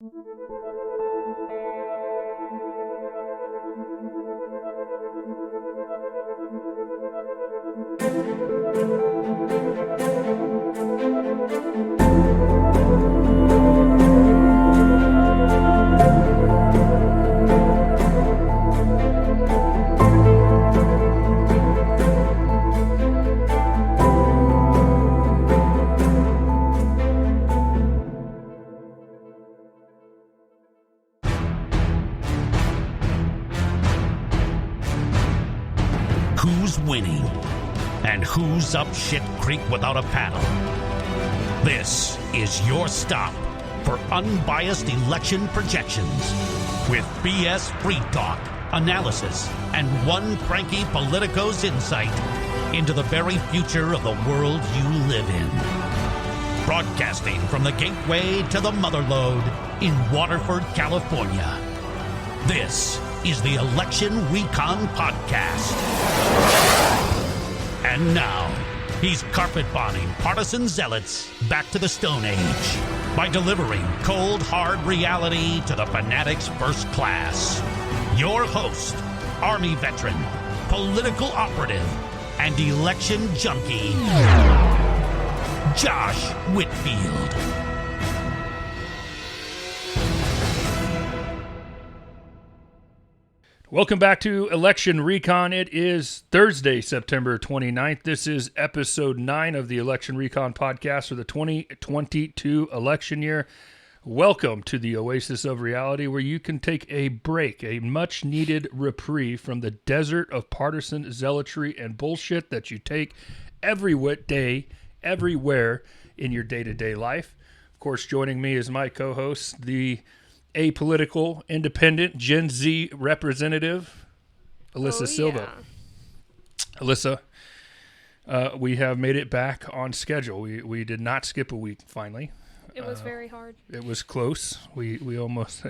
Who's winning? And who's up shit creek without a paddle? This is your stop for unbiased election projections with BS free talk, analysis, and one cranky politico's insight into the very future of the world you live in. Broadcasting from the gateway to the motherlode in Waterford, California. This is the Election Recon Podcast. And now, he's carpet-bombing partisan zealots back to the Stone Age by delivering cold, hard reality to the fanatics first class. Your host, Army veteran, political operative, and election junkie, Josh Whitfield. Welcome back to Election Recon. It is Thursday, September 29th. This is episode 9 of the Election Recon podcast for the 2022 election year. Welcome to the oasis of reality where you can take a break, a much-needed reprieve from the desert of partisan zealotry and bullshit that you take every day, everywhere in your day-to-day life. Of course, joining me is my co-host, the apolitical, independent, Gen Z representative, Alyssa Silva. Alyssa, we have made it back on schedule. We did not skip a week, finally. It was very hard. It was close. We almost...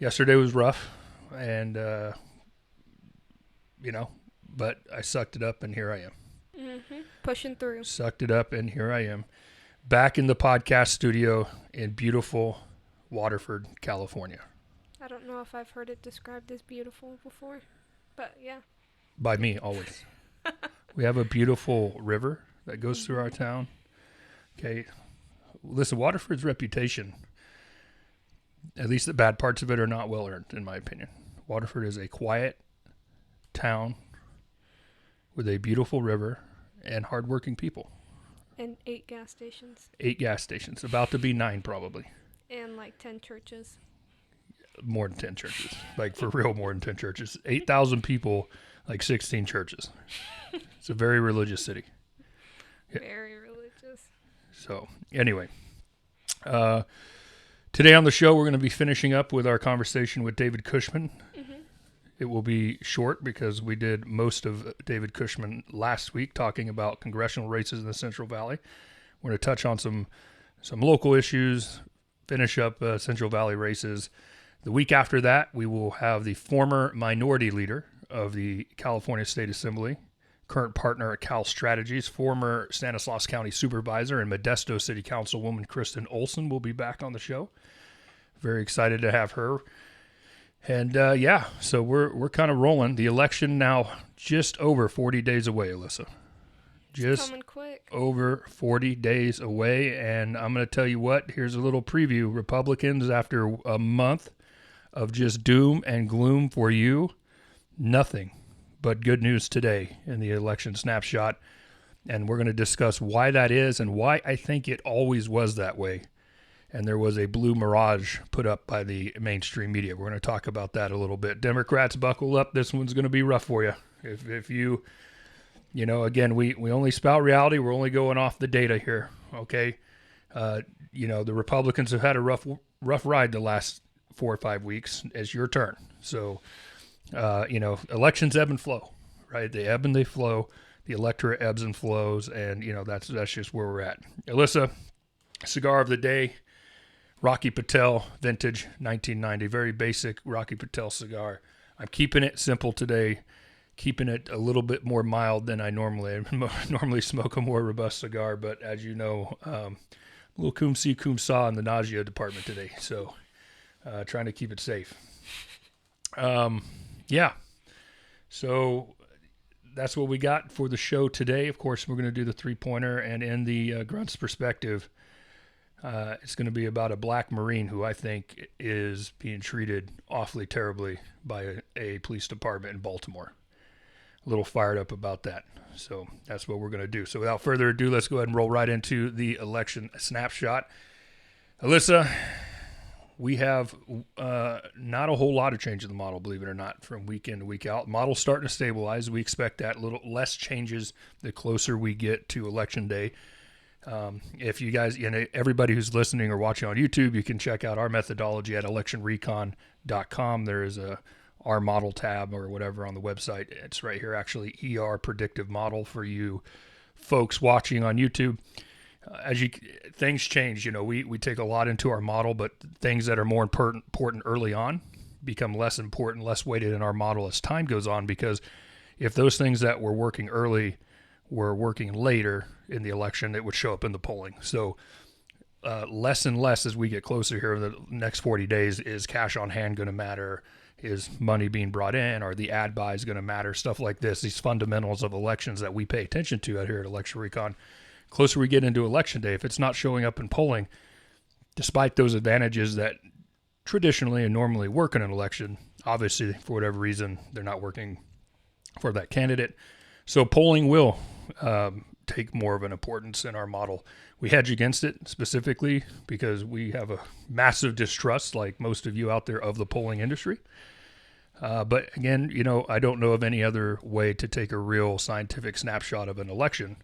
yesterday was rough, and, but I sucked it up, and here I am. Mm-hmm. Pushing through. Sucked it up, and here I am. Back in the podcast studio in beautiful Waterford, California. I don't know if I've heard it described as beautiful before, but yeah. By me, always. We have a beautiful river that goes through our town. Okay. Listen, Waterford's reputation, at least the bad parts of it, are not well earned, in my opinion. Waterford is a quiet town with a beautiful river and hardworking people. And 8 gas stations. 8 gas stations. About to be 9, probably. And like 10 churches. More than 10 churches. Like, for real, more than 10 churches. 8,000 people, like 16 churches. It's a very religious city. Very religious. So, anyway. Today on the show, we're going to be finishing up with our conversation with David Cushman. Mm-hmm. It will be short because we did most of David Cushman last week talking about congressional races in the Central Valley. We're going to touch on some local issues, finish up Central Valley races. The week after that, we will have the former minority leader of the California State Assembly, current partner at Cal Strategies, former Stanislaus County Supervisor and Modesto City Councilwoman Kristen Olson will be back on the show. Very excited to have her. And so we're kind of rolling. The election now just over 40 days away, Alyssa. Just coming quick. Over 40 days away, and I'm going to tell you what, here's a little preview. Republicans, after a month of just doom and gloom for you, nothing but good news today in the Election Snapshot, and we're going to discuss why that is and why I think it always was that way, and there was a blue mirage put up by the mainstream media. We're going to talk about that a little bit. Democrats, buckle up. This one's going to be rough for you. If you... again, we only spout reality. We're only going off the data here, okay? The Republicans have had a rough ride the last 4 or 5 weeks. It's your turn. So, elections ebb and flow, right? They ebb and they flow. The electorate ebbs and flows, and, that's just where we're at. Alyssa, cigar of the day, Rocky Patel, vintage 1990. Very basic Rocky Patel cigar. I'm keeping it simple today. Keeping it a little bit more mild than I normally smoke a more robust cigar, but as you know, a little cum si cum sa in the nausea department today. So trying to keep it safe. Yeah. So that's what we got for the show today. Of course, we're going to do the three-pointer, and in the Grunt's perspective, it's going to be about a black Marine who I think is being treated awfully terribly by a police department in Baltimore. A little fired up about that. So that's what we're going to do. So without further ado, let's go ahead and roll right into the election snapshot. Alyssa, we have not a whole lot of change in the model, believe it or not, from week in to week out. Model's starting to stabilize. We expect that a little less changes the closer we get to election day. If you guys, everybody who's listening or watching on YouTube, you can check out our methodology at electionrecon.com. There is our model tab or whatever on the website. It's right here, actually, ER predictive model for you folks watching on YouTube. Things change, we take a lot into our model, but things that are more important early on become less important, less weighted in our model as time goes on, because if those things that were working early were working later in the election, it would show up in the polling. So less and less as we get closer here in the next 40 days, is cash on hand going to matter? Is money being brought in? Are the ad buys going to matter? Stuff like this, these fundamentals of elections that we pay attention to out here at Election Recon. Closer we get into election day, if it's not showing up in polling, despite those advantages that traditionally and normally work in an election, obviously for whatever reason they're not working for that candidate. So polling will take more of an importance in our model. We hedge against it specifically because we have a massive distrust, like most of you out there, of the polling industry. But again, I don't know of any other way to take a real scientific snapshot of an election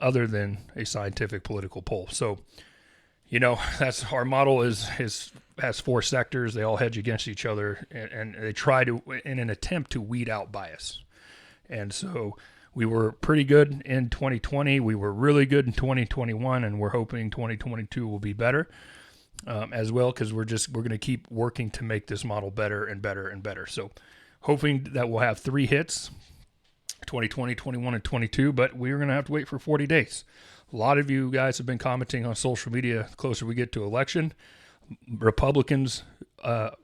other than a scientific political poll. So, that's our model has 4 sectors. They all hedge against each other, and they try to, in an attempt to weed out bias. And so we were pretty good in 2020. We were really good in 2021, and we're hoping 2022 will be better as well, because we're going to keep working to make this model better and better and better. So hoping that we'll have 3 hits, 2020, 21, and 22, but we're going to have to wait for 40 days. A lot of you guys have been commenting on social media the closer we get to election. Republicans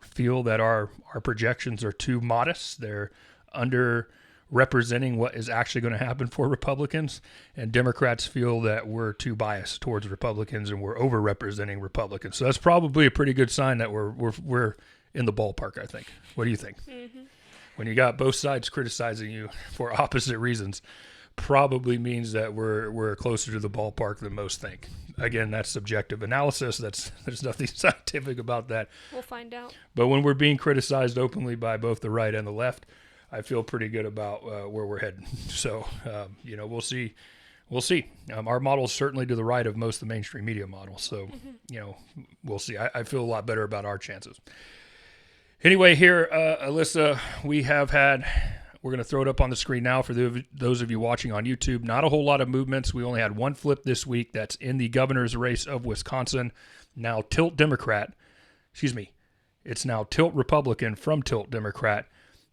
feel that our projections are too modest. They're underrepresenting what is actually going to happen for Republicans, and Democrats feel that we're too biased towards Republicans and we're overrepresenting Republicans. So that's probably a pretty good sign that we're in the ballpark, I think. What do you think? Mm-hmm. When you got both sides criticizing you for opposite reasons, probably means that we're closer to the ballpark than most think. Again, that's subjective analysis. There's nothing scientific about that. We'll find out. But when we're being criticized openly by both the right and the left, I feel pretty good about where we're heading. So, we'll see. We'll see. Our model is certainly to the right of most of the mainstream media models. So, we'll see. I feel a lot better about our chances. Anyway, here, Alyssa, we're going to throw it up on the screen now for those of you watching on YouTube. Not a whole lot of movements. We only had one flip this week. That's in the governor's race of Wisconsin. Now tilt Democrat. It's now tilt Republican from tilt Democrat.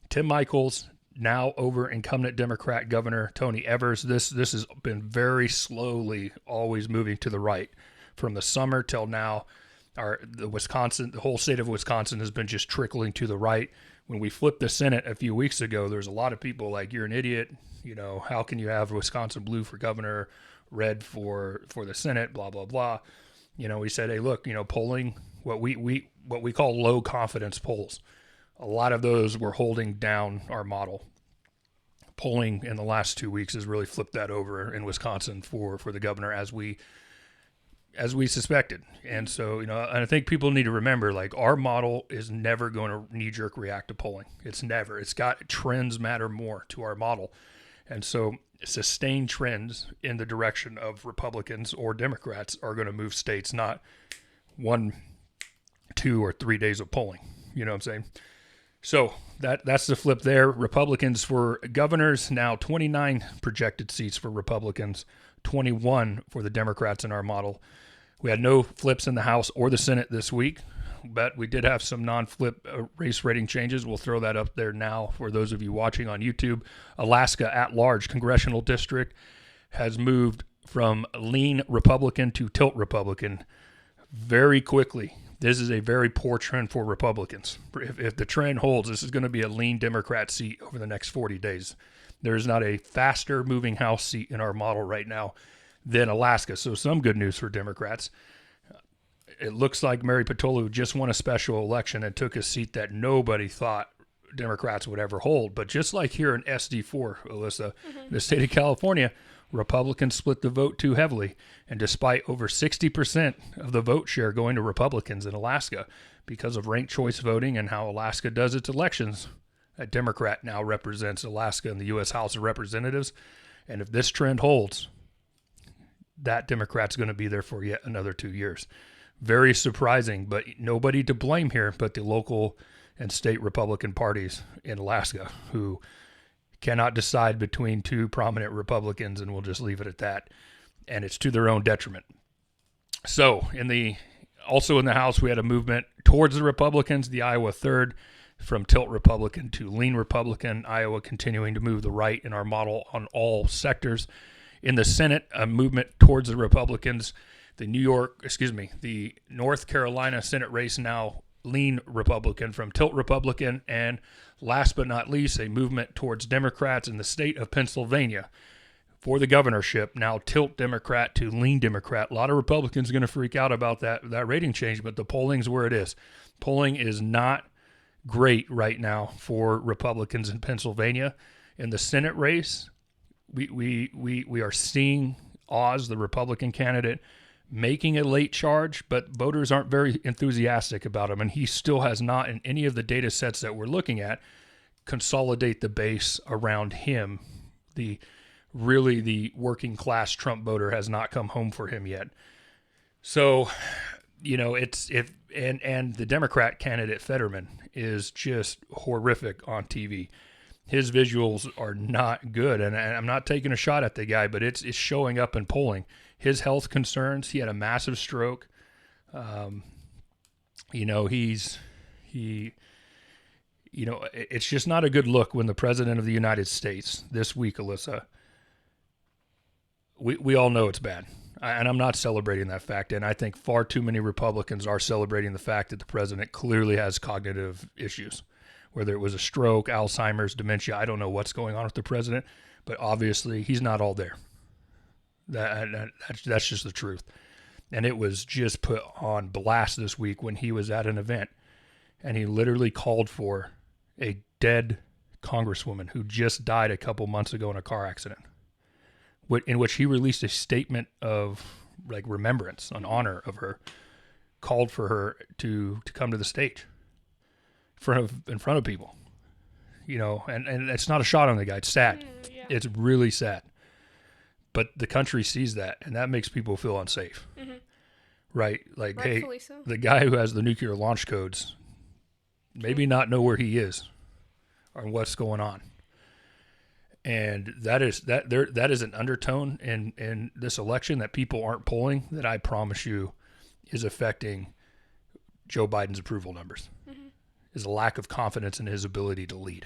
Tim Michels now over incumbent Democrat Governor Tony Evers. This has been very slowly always moving to the right from the summer till now. The whole state of Wisconsin has been just trickling to the right. When we flipped the Senate a few weeks ago, there's a lot of people like, you're an idiot. How can you have Wisconsin blue for governor, red for the Senate, blah, blah, blah. We said, hey, look, polling, what we call low confidence polls. A lot of those were holding down our model. Polling in the last 2 weeks has really flipped that over in Wisconsin for the governor, as we suspected. And so, and I think people need to remember, like, our model is never going to knee-jerk react to polling. It's got trends matter more to our model. And so sustained trends in the direction of Republicans or Democrats are going to move states, not 1, 2, or 3 days of polling. You know what I'm saying? So that's the flip there. Republicans for governors, now 29 projected seats for Republicans, 21 for the Democrats in our model. We had no flips in the House or the Senate this week, but we did have some non-flip race rating changes. We'll throw that up there now for those of you watching on YouTube. Alaska at-large congressional district has moved from lean Republican to tilt Republican very quickly. this is a very poor trend for Republicans. If the trend holds, this is going to be a lean Democrat seat over the next 40 days. There's not a faster moving House seat in our model right now than Alaska. So some good news for Democrats. It looks like Mary Patolu just won a special election and took a seat that nobody thought Democrats would ever hold. But just like here in SD4, Alyssa, the state of California, Republicans split the vote too heavily. And despite over 60% of the vote share going to Republicans in Alaska because of ranked choice voting and how Alaska does its elections, a Democrat now represents Alaska in the U.S. House of Representatives. And if this trend holds, that Democrat's going to be there for yet another 2 years. Very surprising, but nobody to blame here but the local and state Republican parties in Alaska who cannot decide between two prominent Republicans, and we'll just leave it at that. And it's to their own detriment. So also in the House, we had a movement towards the Republicans, the Iowa 3rd, from tilt Republican to lean Republican, Iowa continuing to move the right in our model on all sectors. In the Senate, a movement towards the Republicans. The North Carolina Senate race now lean Republican from tilt Republican. And last but not least, a movement towards Democrats in the state of Pennsylvania for the governorship, now tilt Democrat to lean Democrat. A lot of Republicans are going to freak out about that rating change, but the polling's where it is. Polling is not great right now for Republicans in Pennsylvania. In the Senate race, we are seeing Oz, the Republican candidate, making a late charge, but voters aren't very enthusiastic about him, and he still has not, in any of the data sets that we're looking at, consolidate the base around him. The working class Trump voter has not come home for him yet. So, and the Democrat candidate Fetterman is just horrific on TV. His visuals are not good, and I'm not taking a shot at the guy, but it's showing up in polling. His health concerns, he had a massive stroke. It's just not a good look when the President of the United States this week, Alyssa, we all know it's bad. And I'm not celebrating that fact. And I think far too many Republicans are celebrating the fact that the president clearly has cognitive issues, whether it was a stroke, Alzheimer's, dementia. I don't know what's going on with the president, but obviously he's not all there. That's just the truth. And it was just put on blast this week when he was at an event and he literally called for a dead congresswoman who just died a couple months ago in a car accident, in which he released a statement of remembrance, an honor of her, called for her to come to the stage in front of people, and it's not a shot on the guy. It's sad. Yeah. It's really sad. But the country sees that, and that makes people feel unsafe, right? Like, Rightfully hey, so. the guy who has the nuclear launch codes maybe not know where he is or what's going on. And that is an undertone in this election that people aren't polling that I promise you is affecting Joe Biden's approval numbers. Is a lack of confidence in his ability to lead.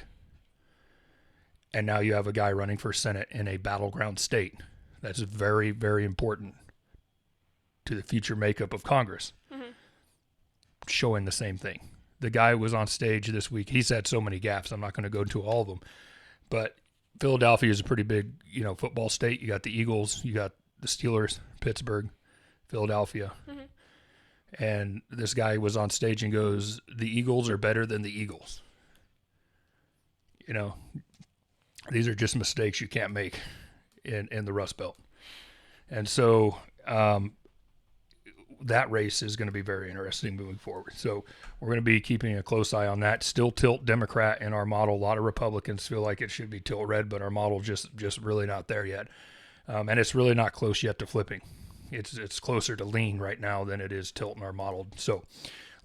And now you have a guy running for Senate in a battleground state. That's very, very important to the future makeup of Congress. Showing the same thing. The guy was on stage this week. He's had so many gaffes. I'm not going to go into all of them. But Philadelphia is a pretty big, football state. You got the Eagles, you got the Steelers, Pittsburgh, Philadelphia. And this guy was on stage and goes, "The Eagles are better than the Eagles." These are just mistakes you can't make in the Rust Belt. And so that race is going to be very interesting moving forward. So we're going to be keeping a close eye on that. Still tilt Democrat in our model. A lot of Republicans feel like it should be tilt red, but our model just really not there yet. And it's really not close yet to flipping. It's closer to lean right now than it is tilt in our model. So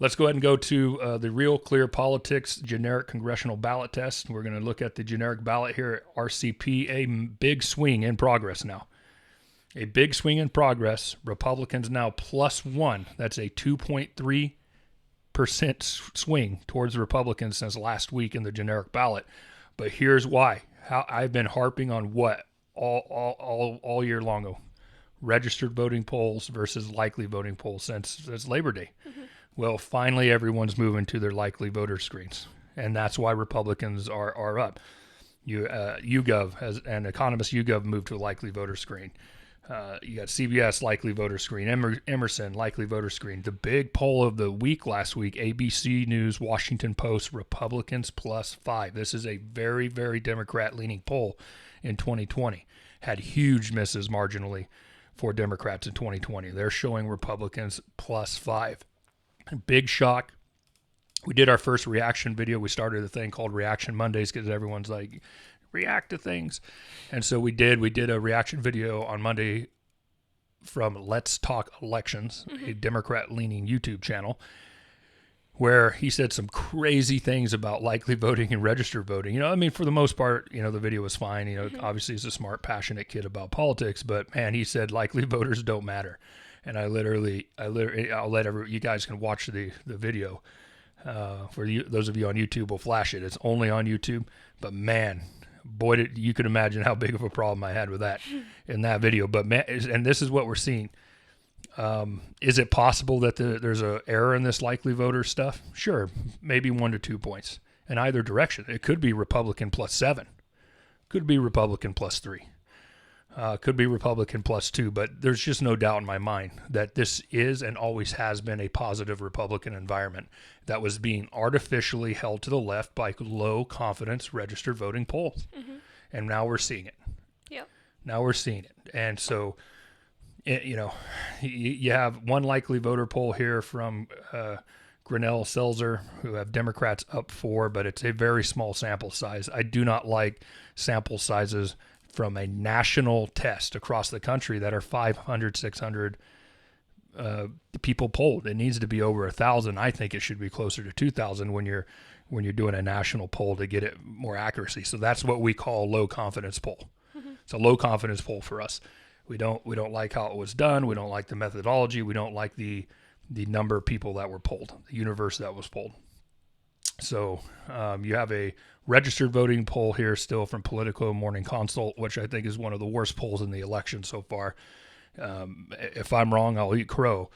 let's go ahead and go to the Real Clear Politics generic congressional ballot test. We're going to look at the generic ballot here at RCP. A big swing in progress now. A big swing in progress. Republicans now +1. That's a 2.3% swing towards the Republicans since last week in the generic ballot. But here's why. How I've been harping on what all year long. Registered voting polls versus likely voting polls since Labor Day. Well, finally, everyone's moving to their likely voter screens, and that's why Republicans are up. YouGov has an economist. YouGov moved to a likely voter screen. You got CBS likely voter screen, Emerson likely voter screen. The big poll of the week last week: ABC News, Washington Post, Republicans +5. This is a very, very Democrat-leaning poll in 2020. Had huge misses marginally for Democrats in 2020. They're showing Republicans +5. Big shock. We did our first reaction video. We started a thing called Reaction Mondays because everyone's like, react to things. And so we did a reaction video on Monday from Let's Talk Elections, a Democrat-leaning YouTube channel, where he said some crazy things about likely voting and registered voting. For the most part, the video was fine. Obviously he's a smart, passionate kid about politics, but man, he said likely voters don't matter. And I'll let you guys can watch the video. For you, those of you on YouTube, will flash it. It's only on YouTube, but man, boy, you can imagine how big of a problem I had with that in that video. But man, and this is what we're seeing. Is it possible that there's an error in this likely voter stuff? Sure, maybe 1 to 2 points in either direction. It could be Republican +7, could be Republican +3. Could be Republican +2, but there's just no doubt in my mind that this is and always has been a positive Republican environment that was being artificially held to the left by low confidence registered voting polls. And now we're seeing it. Yep. Now we're seeing it. And so, you have one likely voter poll here from Grinnell Seltzer, who have Democrats up 4, but it's a very small sample size. I do not like sample sizes from a national test across the country that are 500, 600 people polled. It needs to be over 1,000. I think it should be closer to 2,000 when you're doing a national poll to get it more accuracy. So that's what we call low confidence poll. It's a low confidence poll for us. We don't like how it was done. We don't like the methodology. We don't like the number of people that were polled, the universe that was polled. So you have a registered voting poll here still from Politico Morning Consult, which I think is one of the worst polls in the election so far. If I'm wrong, I'll eat crow.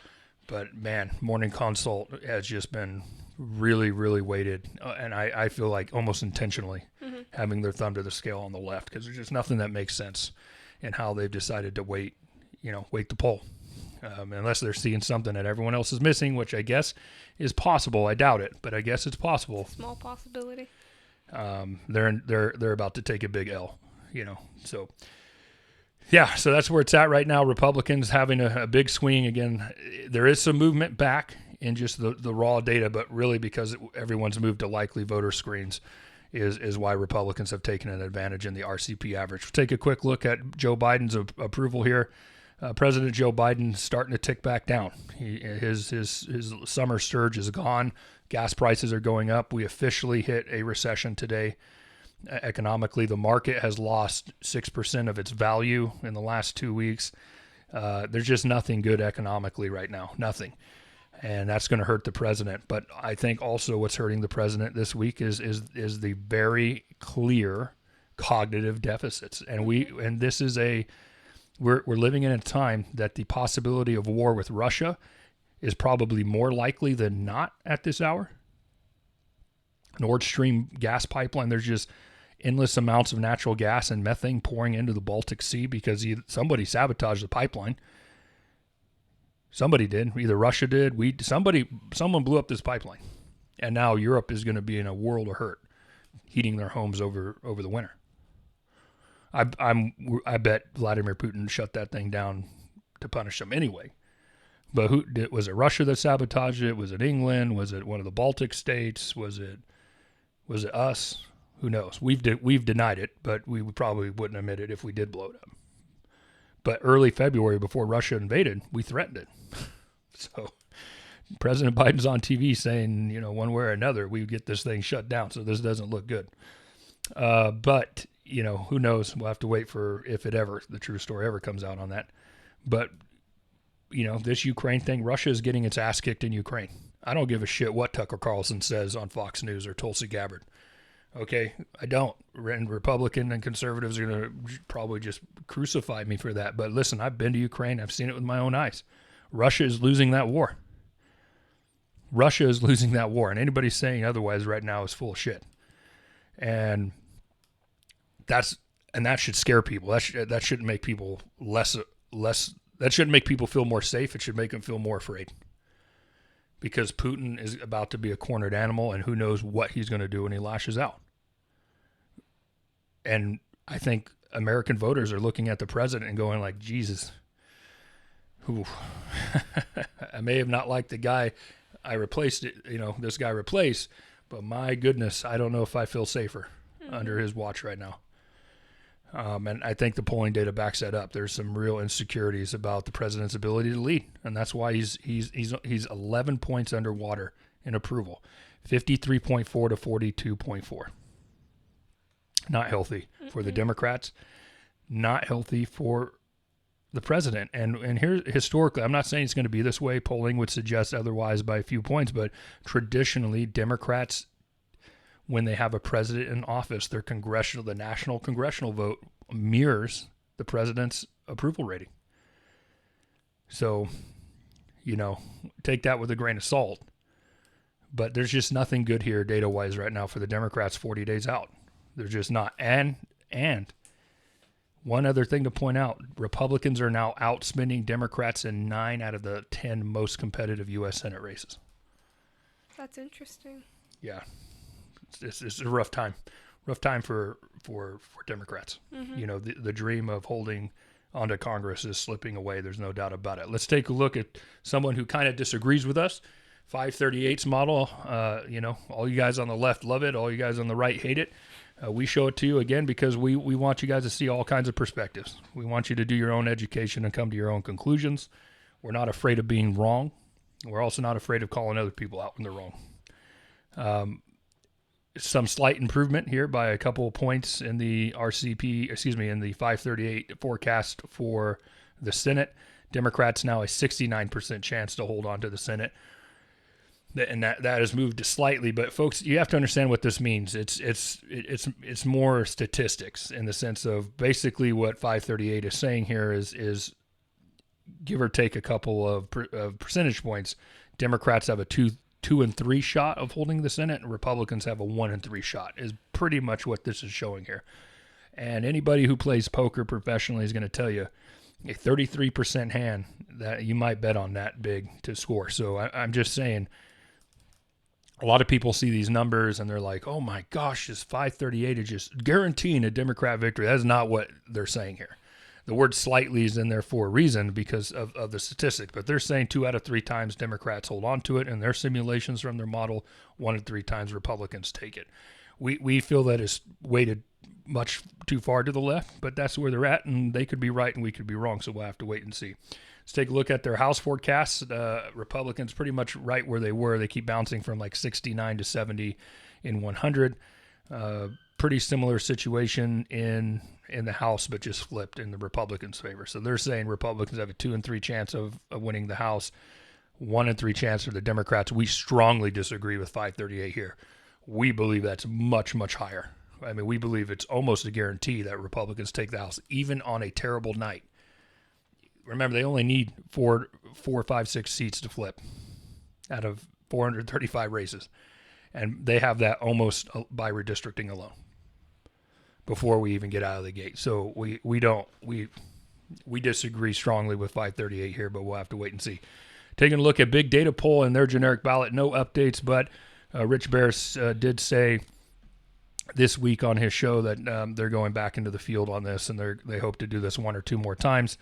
But man, Morning Consult has just been really, really weighted. And I feel like almost intentionally having their thumb to the scale on the left, because there's just nothing that makes sense in how they've decided to weight the poll. Unless they're seeing something that everyone else is missing, which I guess is possible. I doubt it, but I guess it's possible. Small possibility. They're about to take a big L, So yeah, so that's where it's at right now. Republicans having a big swing again. There is some movement back in just the raw data, but really because everyone's moved to likely voter screens is why Republicans have taken an advantage in the RCP average. We'll take a quick look at Joe Biden's approval here. President Joe Biden starting to tick back down. His summer surge is gone. Gas prices are going up. We officially hit a recession today. Economically, the market has lost 6% of its value in the last 2 weeks. There's just nothing good economically right now. Nothing. And that's going to hurt the president. But I think also what's hurting the president this week is the very clear cognitive deficits. And this is we're living in a time that the possibility of war with Russia is probably more likely than not at this hour. Nord Stream gas pipeline, there's just endless amounts of natural gas and methane pouring into the Baltic Sea because somebody sabotaged the pipeline. Somebody did. Either Russia did. Someone blew up this pipeline. And now Europe is going to be in a world of hurt, heating their homes over the winter. I bet Vladimir Putin shut that thing down to punish them anyway. But was it Russia that sabotaged it? Was it England? Was it one of the Baltic states? Was it us? Who knows? We've denied it, but we probably wouldn't admit it if we did blow it up. But early February, before Russia invaded, we threatened it. So President Biden's on TV saying, one way or another, we get this thing shut down. So this doesn't look good. But who knows? We'll have to wait for if the true story ever comes out on that. But, this Ukraine thing, Russia is getting its ass kicked in Ukraine. I don't give a shit what Tucker Carlson says on Fox News or Tulsi Gabbard. Okay? I don't. And Republican and conservatives are going to probably just crucify me for that. But listen, I've been to Ukraine. I've seen it with my own eyes. Russia is losing that war. Russia is losing that war, and anybody saying otherwise right now is full of shit. And that should scare people. That shouldn't make people less. That shouldn't make people feel more safe. It should make them feel more afraid. Because Putin is about to be a cornered animal, and who knows what he's going to do when he lashes out. And I think American voters are looking at the president and going like, Jesus, I may have not liked the guy I replaced it, this guy replaced, but my goodness, I don't know if I feel safer under his watch right now. And I think the polling data backs that up. There's some real insecurities about the president's ability to lead, and that's why he's 11 points underwater in approval, 53.4 to 42.4. Not healthy for the Democrats, not healthy for the president. And here, historically, I'm not saying it's going to be this way. Polling would suggest otherwise by a few points, but traditionally, Democrats, when they have a president in office, the national congressional vote mirrors the president's approval rating. So, take that with a grain of salt. But there's just nothing good here data-wise right now for the Democrats 40 days out. There's just not. And one other thing to point out, Republicans are now outspending Democrats in 9 out of the 10 most competitive U.S. Senate races. That's interesting. Yeah. It's a rough time. Rough time for Democrats. The dream of holding onto Congress is slipping away. There's no doubt about it. Let's take a look at someone who kind of disagrees with us. 538's model. All you guys on the left love it. All you guys on the right hate it. We show it to you again because we want you guys to see all kinds of perspectives. We want you to do your own education and come to your own conclusions. We're not afraid of being wrong. We're also not afraid of calling other people out when they're wrong. Some slight improvement here by a couple of points in the in the 538 forecast for the Senate. Democrats now a 69% chance to hold on to the Senate. And that has moved slightly, but folks, you have to understand what this means. It's more statistics in the sense of basically what 538 is saying here is give or take a couple of percentage points. Democrats have a 2 and 3 shot of holding the Senate, and Republicans have a 1 and 3 shot. Is pretty much what this is showing here. And anybody who plays poker professionally is going to tell you a 33% hand that you might bet on that big to score. So I'm just saying. A lot of people see these numbers and they're like, oh my gosh, this 538 is just guaranteeing a Democrat victory. That's not what they're saying here. The word slightly is in there for a reason because of the statistic, but they're saying 2 out of 3 times Democrats hold on to it, and their simulations from their model, 1 in 3 times Republicans take it. We feel that is weighted much too far to the left, but that's where they're at, and they could be right and we could be wrong, so we'll have to wait and see. Let's take a look at their House forecasts. Republicans pretty much right where they were. They keep bouncing from like 69 to 70 in 100. Pretty similar situation in the House, but just flipped in the Republicans' favor. So they're saying Republicans have a 2 and 3 chance of winning the House, 1 in 3 chance for the Democrats. We strongly disagree with 538 here. We believe that's much, much higher. I mean, we believe it's almost a guarantee that Republicans take the House, even on a terrible night. Remember, they only need 4, 5, 6 seats to flip out of 435 races. And they have that almost by redistricting alone before we even get out of the gate. So we disagree strongly with 538 here, but we'll have to wait and see. Taking a look at Big Data Poll and their generic ballot, no updates, but Rich Bears did say this week on his show that they're going back into the field on this, and they hope to do this 1 or 2 more times.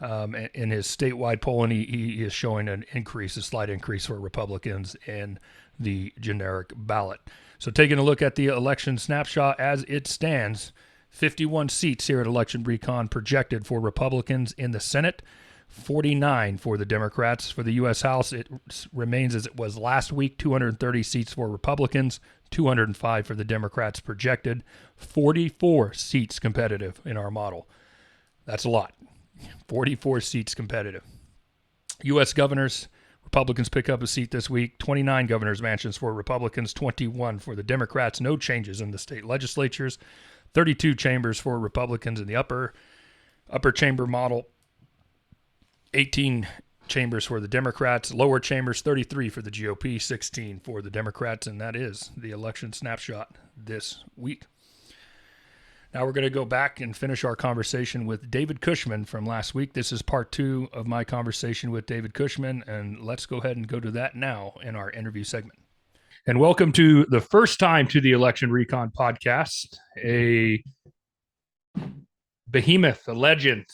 In his statewide polling, he is showing a slight increase for Republicans in the generic ballot. So taking a look at the election snapshot as it stands, 51 seats here at Election Recon projected for Republicans in the Senate, 49 for the Democrats. For the U.S. House, it remains as it was last week, 230 seats for Republicans, 205 for the Democrats projected, 44 seats competitive in our model. That's a lot. 44 seats competitive. U.S. governors, Republicans pick up a seat this week. 29 governors' mansions for Republicans, 21 for the Democrats. No changes in the state legislatures. 32 chambers for Republicans in the upper chamber model. 18 chambers for the Democrats, lower chambers 33 for the GOP, 16 for the Democrats, and that is the election snapshot this week. Now we're going to go back and finish our conversation with David Cushman from last week. This is part 2 of my conversation with David Cushman, and let's go ahead and go to that now in our interview segment. And welcome to the first time to the Election Recon podcast, a behemoth, a legend,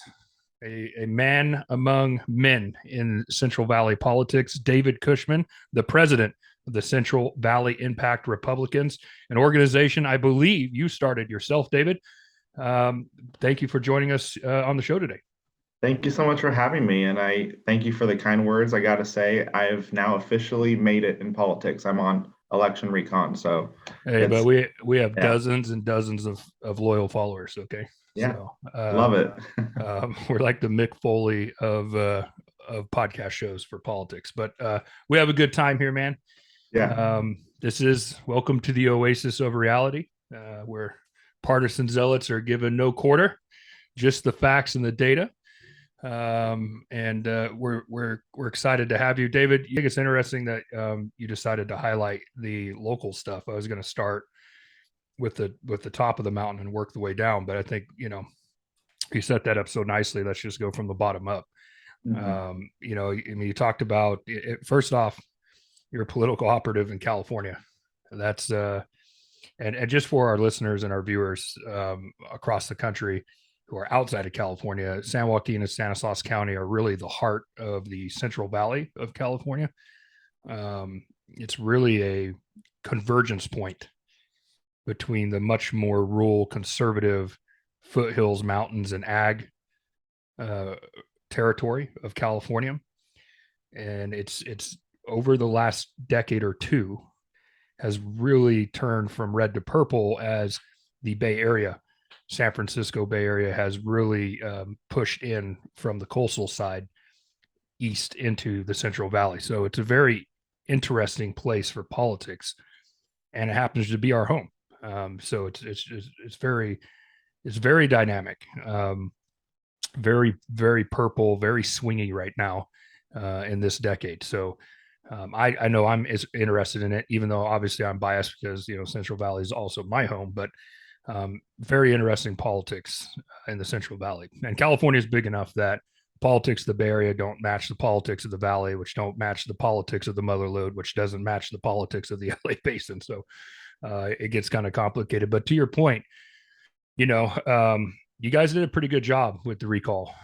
a man among men in Central Valley politics, David Cushman, the president of the Central Valley Impact Republicans, an organization I believe you started yourself, David. Thank you for joining us on the show today. Thank you so much for having me, and I thank you for the kind words. I got to say, I've now officially made it in politics. I'm on Election Recon, so but we have dozens and dozens of loyal followers. Okay, yeah, so, love it. We're like the Mick Foley of podcast shows for politics, but we have a good time here, man. Yeah. This is welcome to the oasis of reality, where partisan zealots are given no quarter, just the facts and the data. We're excited to have you, David. I think it's interesting that you decided to highlight the local stuff. I was going to start with the top of the mountain and work the way down, but I think you set that up so nicely. Let's just go from the bottom up. Mm-hmm. You talked about it, first off, you're a political operative in California. That's and just for our listeners and our viewers across the country who are outside of California, San Joaquin and Stanislaus County are really the heart of the Central Valley of California. It's really a convergence point between the much more rural, conservative foothills, mountains, and ag territory of California. And it's over the last decade or two has really turned from red to purple as the Bay Area, San Francisco Bay Area, has really pushed in from the coastal side east into the Central Valley. So it's a very interesting place for politics, and it happens to be our home. So it's very dynamic, very, very purple, very swingy right now in this decade. So I know I'm as interested in it, even though obviously I'm biased because Central Valley is also my home, but very interesting politics in the Central Valley. And California is big enough that politics of the Bay Area don't match the politics of the Valley, which don't match the politics of the Mother Lode, which doesn't match the politics of the LA Basin. So it gets kind of complicated. But to your point, you guys did a pretty good job with the recall.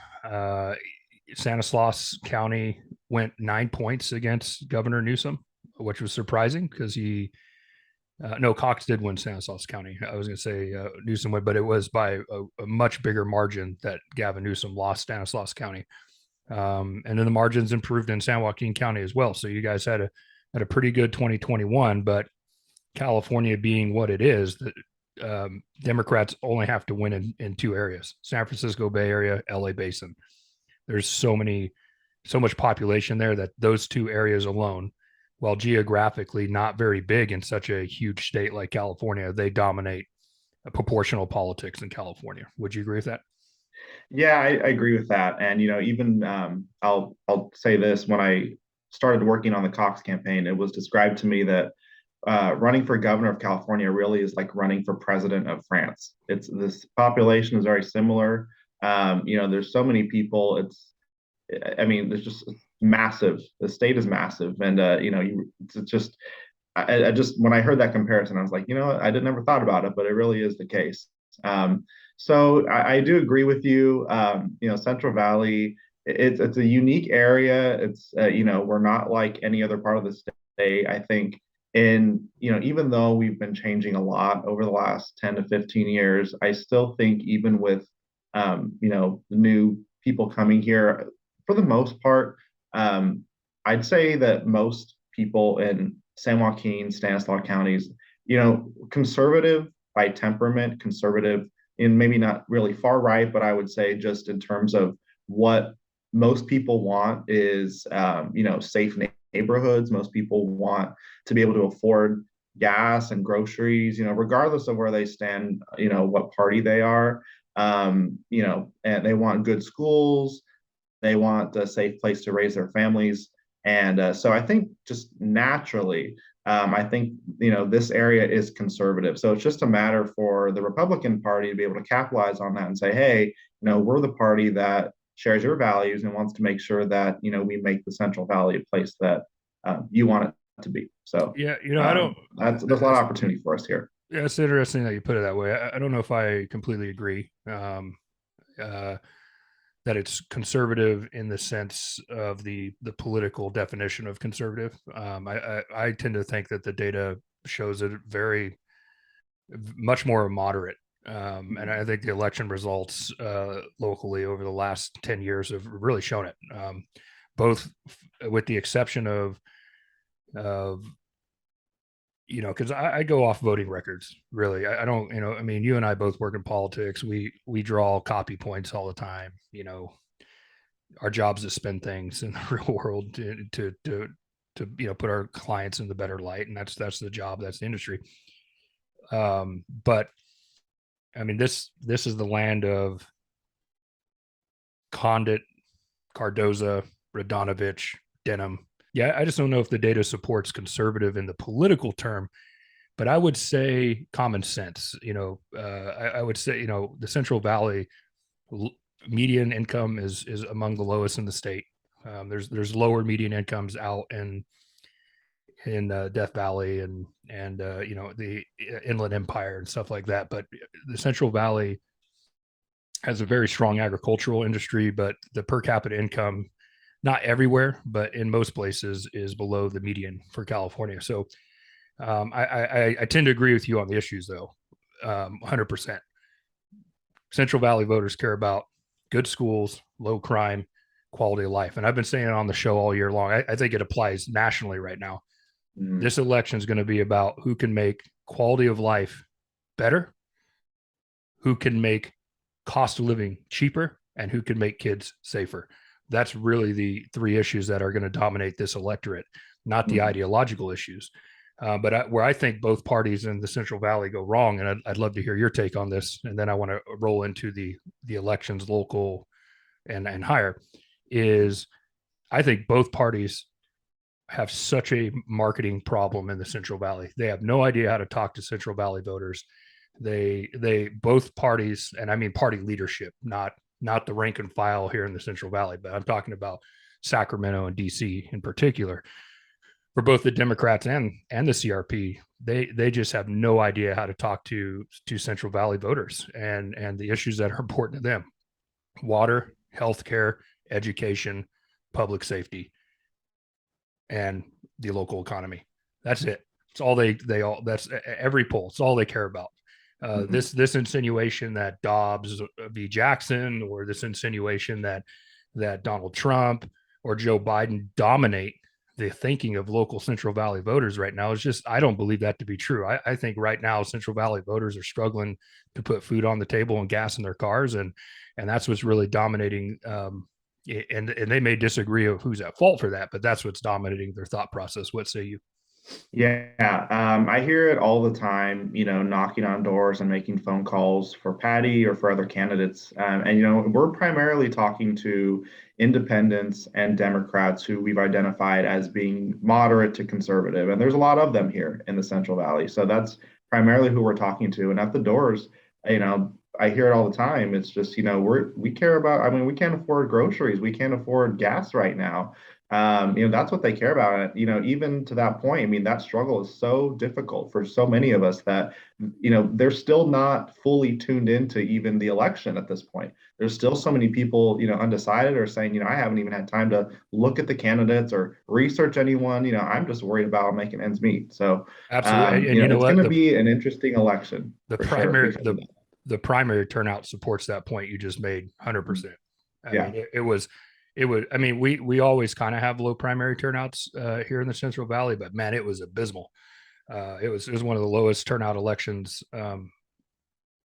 Stanislaus County went 9 points against Governor Newsom, which was surprising because Cox did win Stanislaus County. I was going to say Newsom won, but it was by a much bigger margin that Gavin Newsom lost Stanislaus County. And then the margins improved in San Joaquin County as well. So you guys had a pretty good 2021, but California being what it is, Democrats only have to win in 2 areas: San Francisco Bay Area, LA Basin. There's so much population there that those 2 areas alone, while geographically not very big in such a huge state like California, they dominate proportional politics in California. Would you agree with that? Yeah, I agree with that. And even I'll say this: when I started working on the Cox campaign, it was described to me that running for governor of California really is like running for president of France. This population is very similar. There's so many people. There's just massive. The state is massive, and it's just. I just when I heard that comparison, I was like, I never thought about it, but it really is the case. So I do agree with you. Central Valley, it's a unique area. It's we're not like any other part of the state. I think even though we've been changing a lot over the last 10 to 15 years, I still think even with the new people coming here, for the most part, I'd say that most people in San Joaquin, Stanislaus counties, conservative by temperament, conservative in maybe not really far right, but I would say just in terms of what most people want is, safe neighborhoods. Most people want to be able to afford gas and groceries, regardless of where they stand, what party they are, and they want good schools. They want a safe place to raise their families. And so I think just naturally, I think, this area is conservative. So it's just a matter for the Republican Party to be able to capitalize on that and say, hey, we're the party that shares your values and wants to make sure that, we make the Central Valley a place that you want it to be. So yeah, I don't. there's a lot of opportunity for us here. Yeah, it's interesting that you put it that way. I don't know if I completely agree. That it's conservative in the sense of the political definition of conservative. I tend to think that the data shows it very much more moderate. And I think the election results locally over the last 10 years have really shown it. Both with the exception of because I go off voting records, really. I don't, I mean, you and I both work in politics. We draw copy points all the time. Our job's to spin things in the real world to put our clients in the better light, and that's the job, that's the industry. But I mean, this is the land of Condit, Cardoza, Radonovich, Denham. Yeah, I just don't know if the data supports conservative in the political term, but I would say common sense. I would say, the Central Valley median income is among the lowest in the state. There's lower median incomes out in Death Valley and the Inland Empire and stuff like that. But the Central Valley has a very strong agricultural industry, but the per capita income, not everywhere, but in most places, is below the median for California. So I tend to agree with you on the issues, though, 100%. Central Valley voters care about good schools, low crime, quality of life. And I've been saying it on the show all year long. I think it applies nationally right now. This election is going to be about who can make quality of life better, who can make cost of living cheaper, and who can make kids safer. That's really the three issues that are going to dominate this electorate, not the ideological issues. But where I think both parties in the Central Valley go wrong, and I'd love to hear your take on this, and then I want to roll into the elections, local and higher, is I think both parties have such a marketing problem in the Central Valley. They have no idea how to talk to Central Valley voters. They both parties, and I mean party leadership, not the rank and file here in the Central Valley, but I'm talking about Sacramento and DC in particular. For both the Democrats and the CRP, they just have no idea how to talk to Central Valley voters and the issues that are important to them: water, healthcare, education, public safety, and the local economy. That's it. It's all that's every poll. It's all they care about. This insinuation that Dobbs v. Jackson, or this insinuation that Donald Trump or Joe Biden dominate the thinking of local Central Valley voters right now is just, I don't believe that to be true. I think right now Central Valley voters are struggling to put food on the table and gas in their cars, and that's what's really dominating. And they may disagree of who's at fault for that, but that's what's dominating their thought process. What say you? Yeah, I hear it all the time, knocking on doors and making phone calls for Patty or for other candidates. And we're primarily talking to independents and Democrats who we've identified as being moderate to conservative. And there's a lot of them here in the Central Valley. So that's primarily who we're talking to. And at the doors, I hear it all the time. It's just, we care about, I mean, we can't afford groceries. We can't afford gas right now. That's what they care about. Even to that point, I mean, that struggle is so difficult for so many of us that, they're still not fully tuned into even the election at this point. There's still so many people, undecided or saying, I haven't even had time to look at the candidates or research anyone. I'm just worried about making ends meet. So, absolutely. And it's going to be an interesting election. The primary turnout supports that point you just made 100%. I mean, it would, I mean, we always kind of have low primary turnouts here in the Central Valley, but man, it was abysmal. It was one of the lowest turnout elections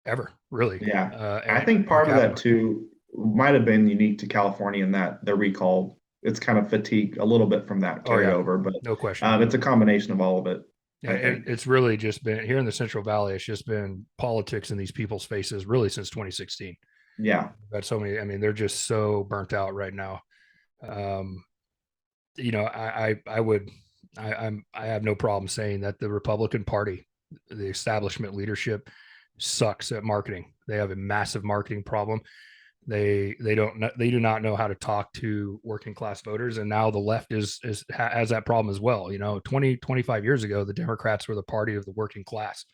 ever, really. Yeah. I think part of that too might have been unique to California in that the recall, it's kind of fatigued a little bit from that carryover, but no question. It's a combination of all of it. It's really just been here in the Central Valley. It's just been politics in these people's faces really since 2016. Yeah. But so many, I mean, they're just so burnt out right now. Um, I have no problem saying that the Republican Party, the establishment leadership, sucks at marketing. They have a massive marketing problem. They do not know how to talk to working class voters, and now the left has that problem as well. 25 years ago, the Democrats were the party of the working class,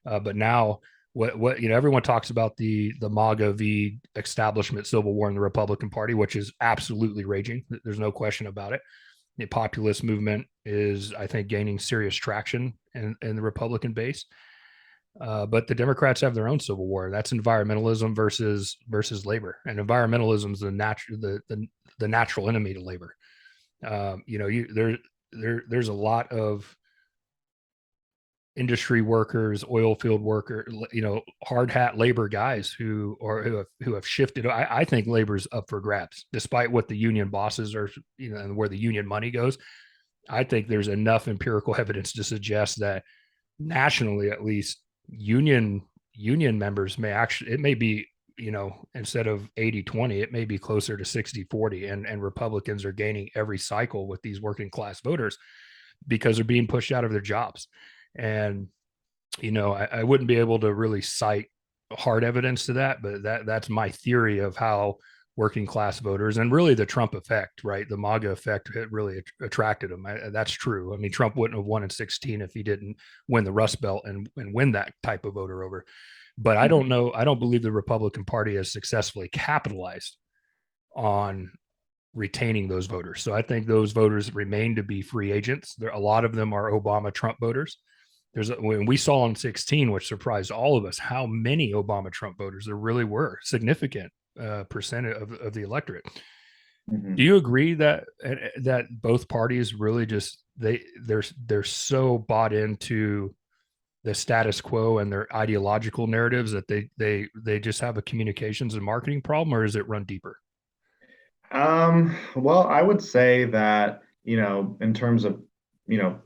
but now what everyone talks about the MAGA v establishment civil war in the Republican Party, which is absolutely raging. There's no question about it. The populist movement is, I think, gaining serious traction in the Republican base. But the Democrats have their own civil war. That's environmentalism versus labor, and environmentalism is the natural enemy to labor. There's a lot of industry workers, oil field worker, hard hat labor guys who have shifted. I think labor's up for grabs, despite what the union bosses are, and where the union money goes. I think there's enough empirical evidence to suggest that nationally, at least, union members it may be, instead of 80-20, it may be closer to 60-40, and Republicans are gaining every cycle with these working class voters because they're being pushed out of their jobs. And I wouldn't be able to really cite hard evidence to that, but that's my theory of how working class voters, and really the Trump effect, right? The MAGA effect, it really attracted them. That's true. I mean, Trump wouldn't have won in 2016 if he didn't win the Rust Belt and win that type of voter over. But I don't know. I don't believe the Republican Party has successfully capitalized on retaining those voters. So I think those voters remain to be free agents. A lot of them are Obama Trump voters. When we saw in 2016, which surprised all of us, how many Obama Trump voters there really were, significant percent of the electorate. Mm-hmm. Do you agree that both parties really just they're so bought into the status quo and their ideological narratives that they just have a communications and marketing problem, or is it run deeper? Well, I would say that, in terms of,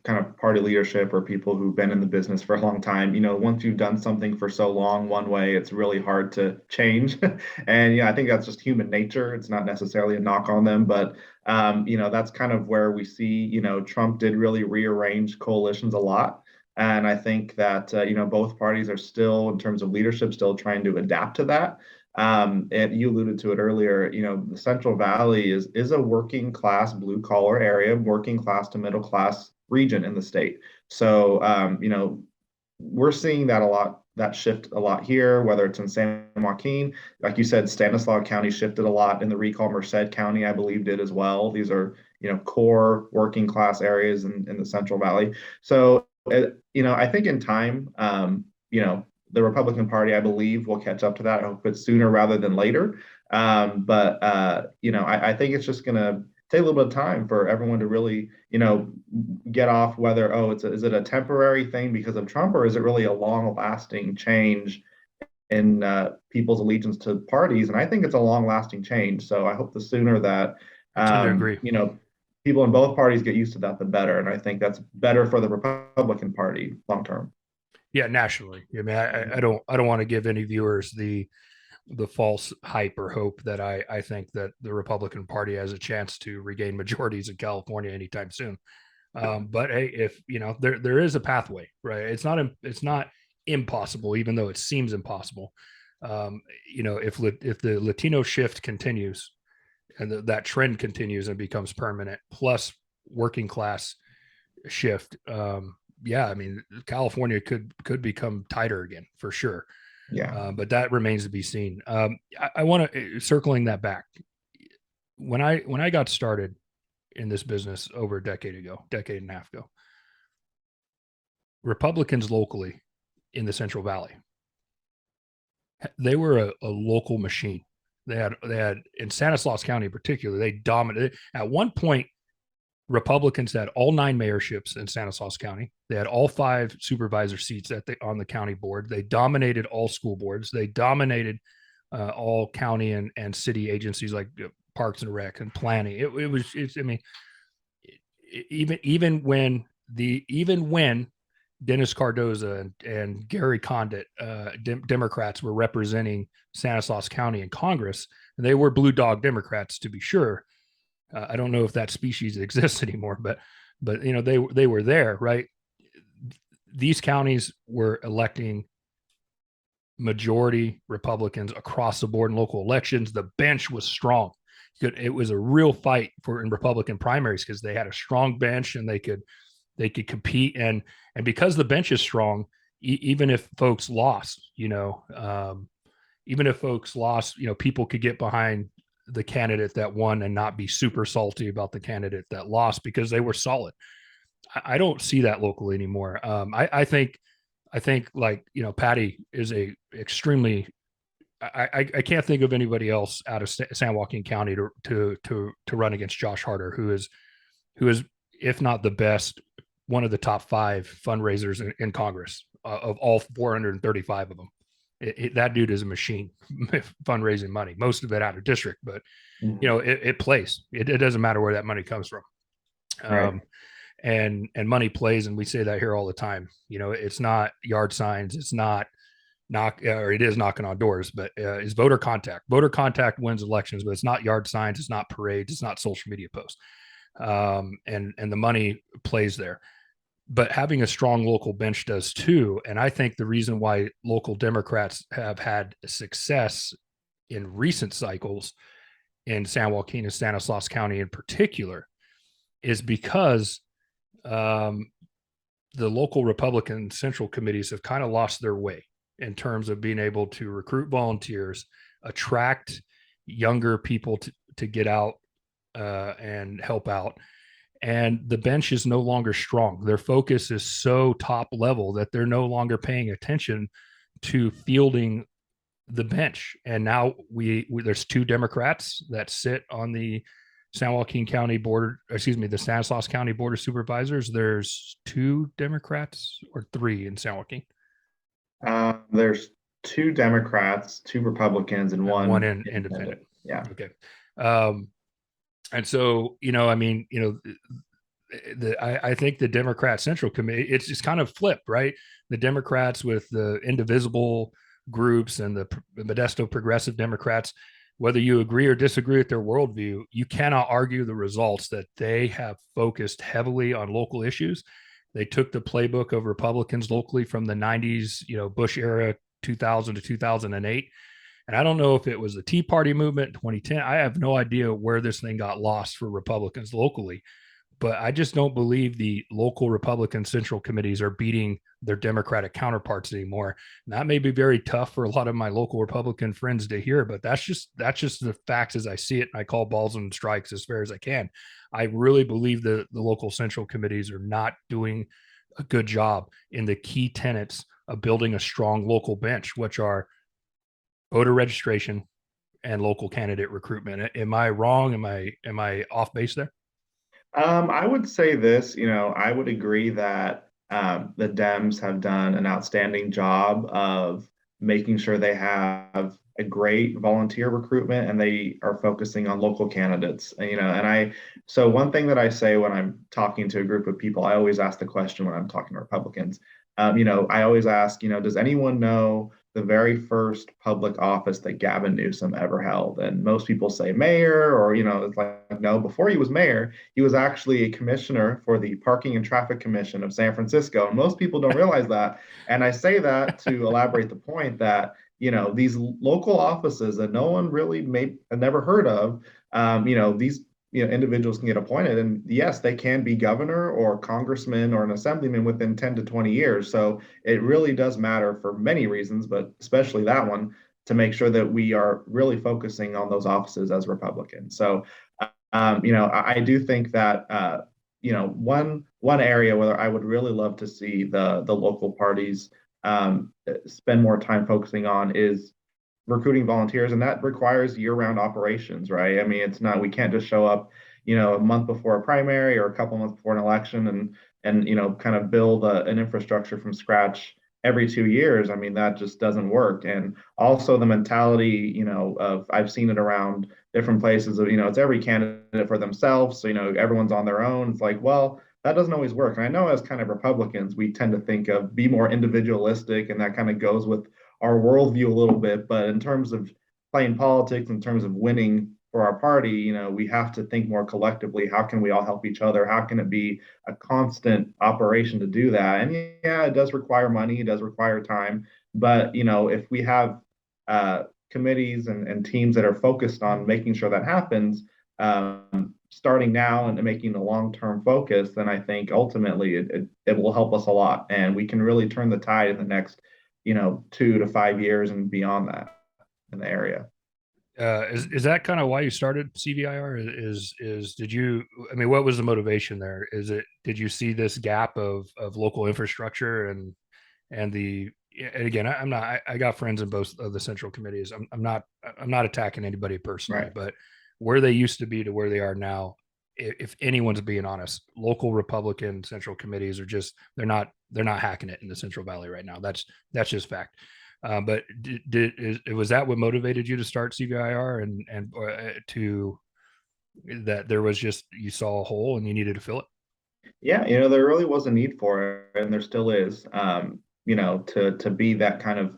kind of party leadership or people who've been in the business for a long time, once you've done something for so long one way, it's really hard to change. And, I think that's just human nature. It's not necessarily a knock on them, but, that's kind of where we see, Trump did really rearrange coalitions a lot. And I think that, both parties are still, in terms of leadership, still trying to adapt to that. And you alluded to it earlier, the Central Valley is a working class, blue collar area, working class to middle class region in the state. So, we're seeing that shift a lot here, whether it's in San Joaquin, like you said, Stanislaus County shifted a lot in the recall. Merced County, I believe, did as well. These are, core working class areas in the Central Valley. So, I think in time, the Republican Party, I believe, will catch up to that. I hope it's sooner rather than later. But I think it's just going to take a little bit of time for everyone to really, get off whether, is it a temporary thing because of Trump, or is it really a long-lasting change in people's allegiance to parties? And I think it's a long-lasting change. So I hope the sooner that, people in both parties get used to that, the better. And I think that's better for the Republican Party long term. Yeah, nationally. I mean, I don't want to give any viewers the false hype or hope that I think that the Republican Party has a chance to regain majorities in California anytime soon. But hey, if there is a pathway, right? It's not impossible, even though it seems impossible. If the Latino shift continues and that trend continues and becomes permanent, plus working class shift, I mean, California could become tighter again for sure. Yeah. But that remains to be seen. I want to circling that back. When I got started in this business over a decade and a half ago, Republicans locally in the Central Valley, they were a local machine. They had in Stanislaus County in particular, they dominated. At one point, Republicans had all 9 mayorships in Stanislaus County. They had all 5 supervisor seats on the county board. They dominated all school boards. They dominated all county and city agencies like Parks and Rec and planning. I mean, even when Dennis Cardoza and Gary Condit, Democrats, were representing Stanislaus County in Congress, and they were blue dog Democrats, to be sure. I don't know if that species exists anymore, but they were there, right? These counties were electing majority Republicans across the board in local elections. The bench was strong. It was a real fight in Republican primaries because they had a strong bench and they could compete, and because the bench is strong, even if folks lost, people could get behind the candidate that won and not be super salty about the candidate that lost because they were solid. I don't see that locally anymore. I think Patty is a extremely. I can't think of anybody else out of San Joaquin County to run against Josh Harder, who is if not the best, one of the top 5 fundraisers in Congress of all 435 of them. That dude is a machine fundraising money, most of it out of district, but it plays. It doesn't matter where that money comes from. Right. And money plays, and we say that here all the time. It's not yard signs, it's not it is knocking on doors, but it's voter contact. Voter contact wins elections, but it's not yard signs, it's not parades, it's not social media posts. And the money plays there. But having a strong local bench does too. And I think the reason why local Democrats have had success in recent cycles in San Joaquin and Stanislaus County in particular is because the local Republican central committees have kind of lost their way in terms of being able to recruit volunteers, attract younger people to get out and help out. And the bench is no longer strong. Their focus is so top level that they're no longer paying attention to fielding the bench. And now there's 2 Democrats that sit on the San Joaquin County board, the Stanislaus County Board of Supervisors. There's 2 Democrats or 3 in San Joaquin. There's 2 Democrats, 2 Republicans, and one independent. Yeah. Okay. And so, I think the Democrat Central Committee, it's just kind of flipped, right? The Democrats with the indivisible groups and the Modesto Progressive Democrats, whether you agree or disagree with their worldview, you cannot argue the results that they have focused heavily on local issues. They took the playbook of Republicans locally from the 90s, Bush era, 2000 to 2008. And I don't know if it was the Tea Party movement in 2010. I have no idea where this thing got lost for Republicans locally, but I just don't believe the local Republican central committees are beating their Democratic counterparts anymore. And that may be very tough for a lot of my local Republican friends to hear, but that's just the facts as I see it. And I call balls and strikes as fair as I can. I really believe the local central committees are not doing a good job in the key tenets of building a strong local bench, which are voter registration and local candidate recruitment. Am I wrong? Am I off base there? I would say this, I would agree that the Dems have done an outstanding job of making sure they have a great volunteer recruitment and they are focusing on local candidates. So one thing that I say when I'm talking to a group of people, I always ask the question when I'm talking to Republicans. I always ask, does anyone know the very first public office that Gavin Newsom ever held? And most people say mayor, or, it's like, no, before he was mayor, he was actually a commissioner for the Parking and Traffic Commission of San Francisco. And most people don't realize that. And I say that to elaborate the point that, these local offices that no one really never heard of, these individuals can get appointed, and yes, they can be governor or congressman or an assemblyman within 10 to 20 years. So it really does matter for many reasons, but especially that one, to make sure that we are really focusing on those offices as Republicans. So, I do think that, one area where I would really love to see the local parties spend more time focusing on is recruiting volunteers, and that requires year-round operations, right? I mean, we can't just show up, a month before a primary or a couple months before an election and kind of build an infrastructure from scratch every 2 years. I mean, that just doesn't work. And also the mentality, of I've seen it around different places of, it's every candidate for themselves. So, everyone's on their own. It's like, well, that doesn't always work. And I know as kind of Republicans, we tend to think of be more individualistic, and that kind of goes with our worldview a little bit. But in terms of playing politics, in terms of winning for our party, we have to think more collectively. How can we all help each other? How can it be a constant operation to do that? And yeah, it does require money, it does require time. But if we have committees and teams that are focused on making sure that happens, starting now and making a long-term focus, then I think ultimately it will help us a lot, and we can really turn the tide in the next 2 to 5 years and beyond that in the area. Is that kind of why you started CVIR? Did you? I mean, what was the motivation there? Did you see this gap of local infrastructure and the and again, I'm not. I got friends in both of the central committees. I'm not attacking anybody personally, Right. but where they used to be to where they are now, if anyone's being honest, local Republican central committees are just they're not hacking it in the Central Valley right now. That's just fact. But was that what motivated you to start CVIR and to that there was just you saw a hole and you needed to fill it? Yeah, there really was a need for it, and there still is. To be that kind of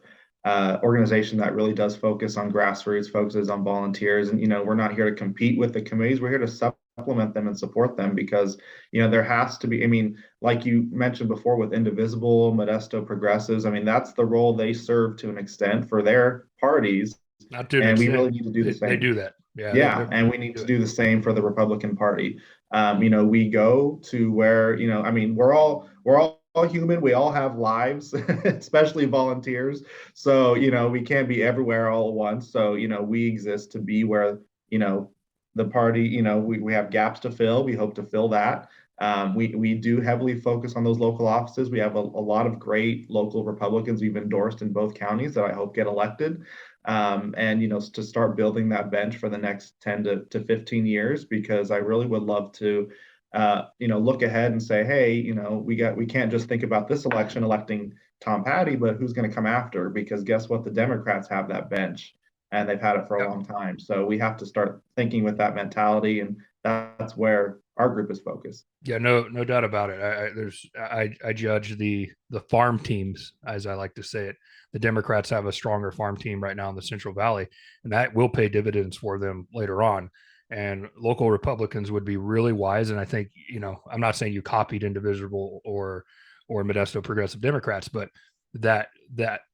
organization that really does focus on grassroots, focuses on volunteers, and we're not here to compete with the committees. We're here to supplement them and support them because there has to be. I mean, like you mentioned before with Indivisible, Modesto Progressives. I mean, that's the role they serve to an extent for their parties, Not to an and we extent. really need to do the same. They do that. Yeah. Yeah, and we need to do the same for the Republican Party. We go to where, I mean, we're all human. We all have lives, especially volunteers. So, we can't be everywhere all at once. So, we exist to be where, the party, we have gaps to fill. We hope to fill that. We do heavily focus on those local offices. We have a lot of great local Republicans we've endorsed in both counties that I hope get elected. And to start building that bench for the next 10 to 15 years, because I really would love to look ahead and say, hey, we can't just think about this election electing Tom Patty, but who's going to come after? Because guess what? The Democrats have that bench, and they've had it for a long time. So we have to start thinking with that mentality, and that's where our group is focused. Yeah, no doubt about it. I judge the farm teams, as I like to say it. The Democrats have a stronger farm team right now in the Central Valley, and that will pay dividends for them later on. And local Republicans would be really wise. And I think, I'm not saying you copied Indivisible or Modesto Progressive Democrats, but that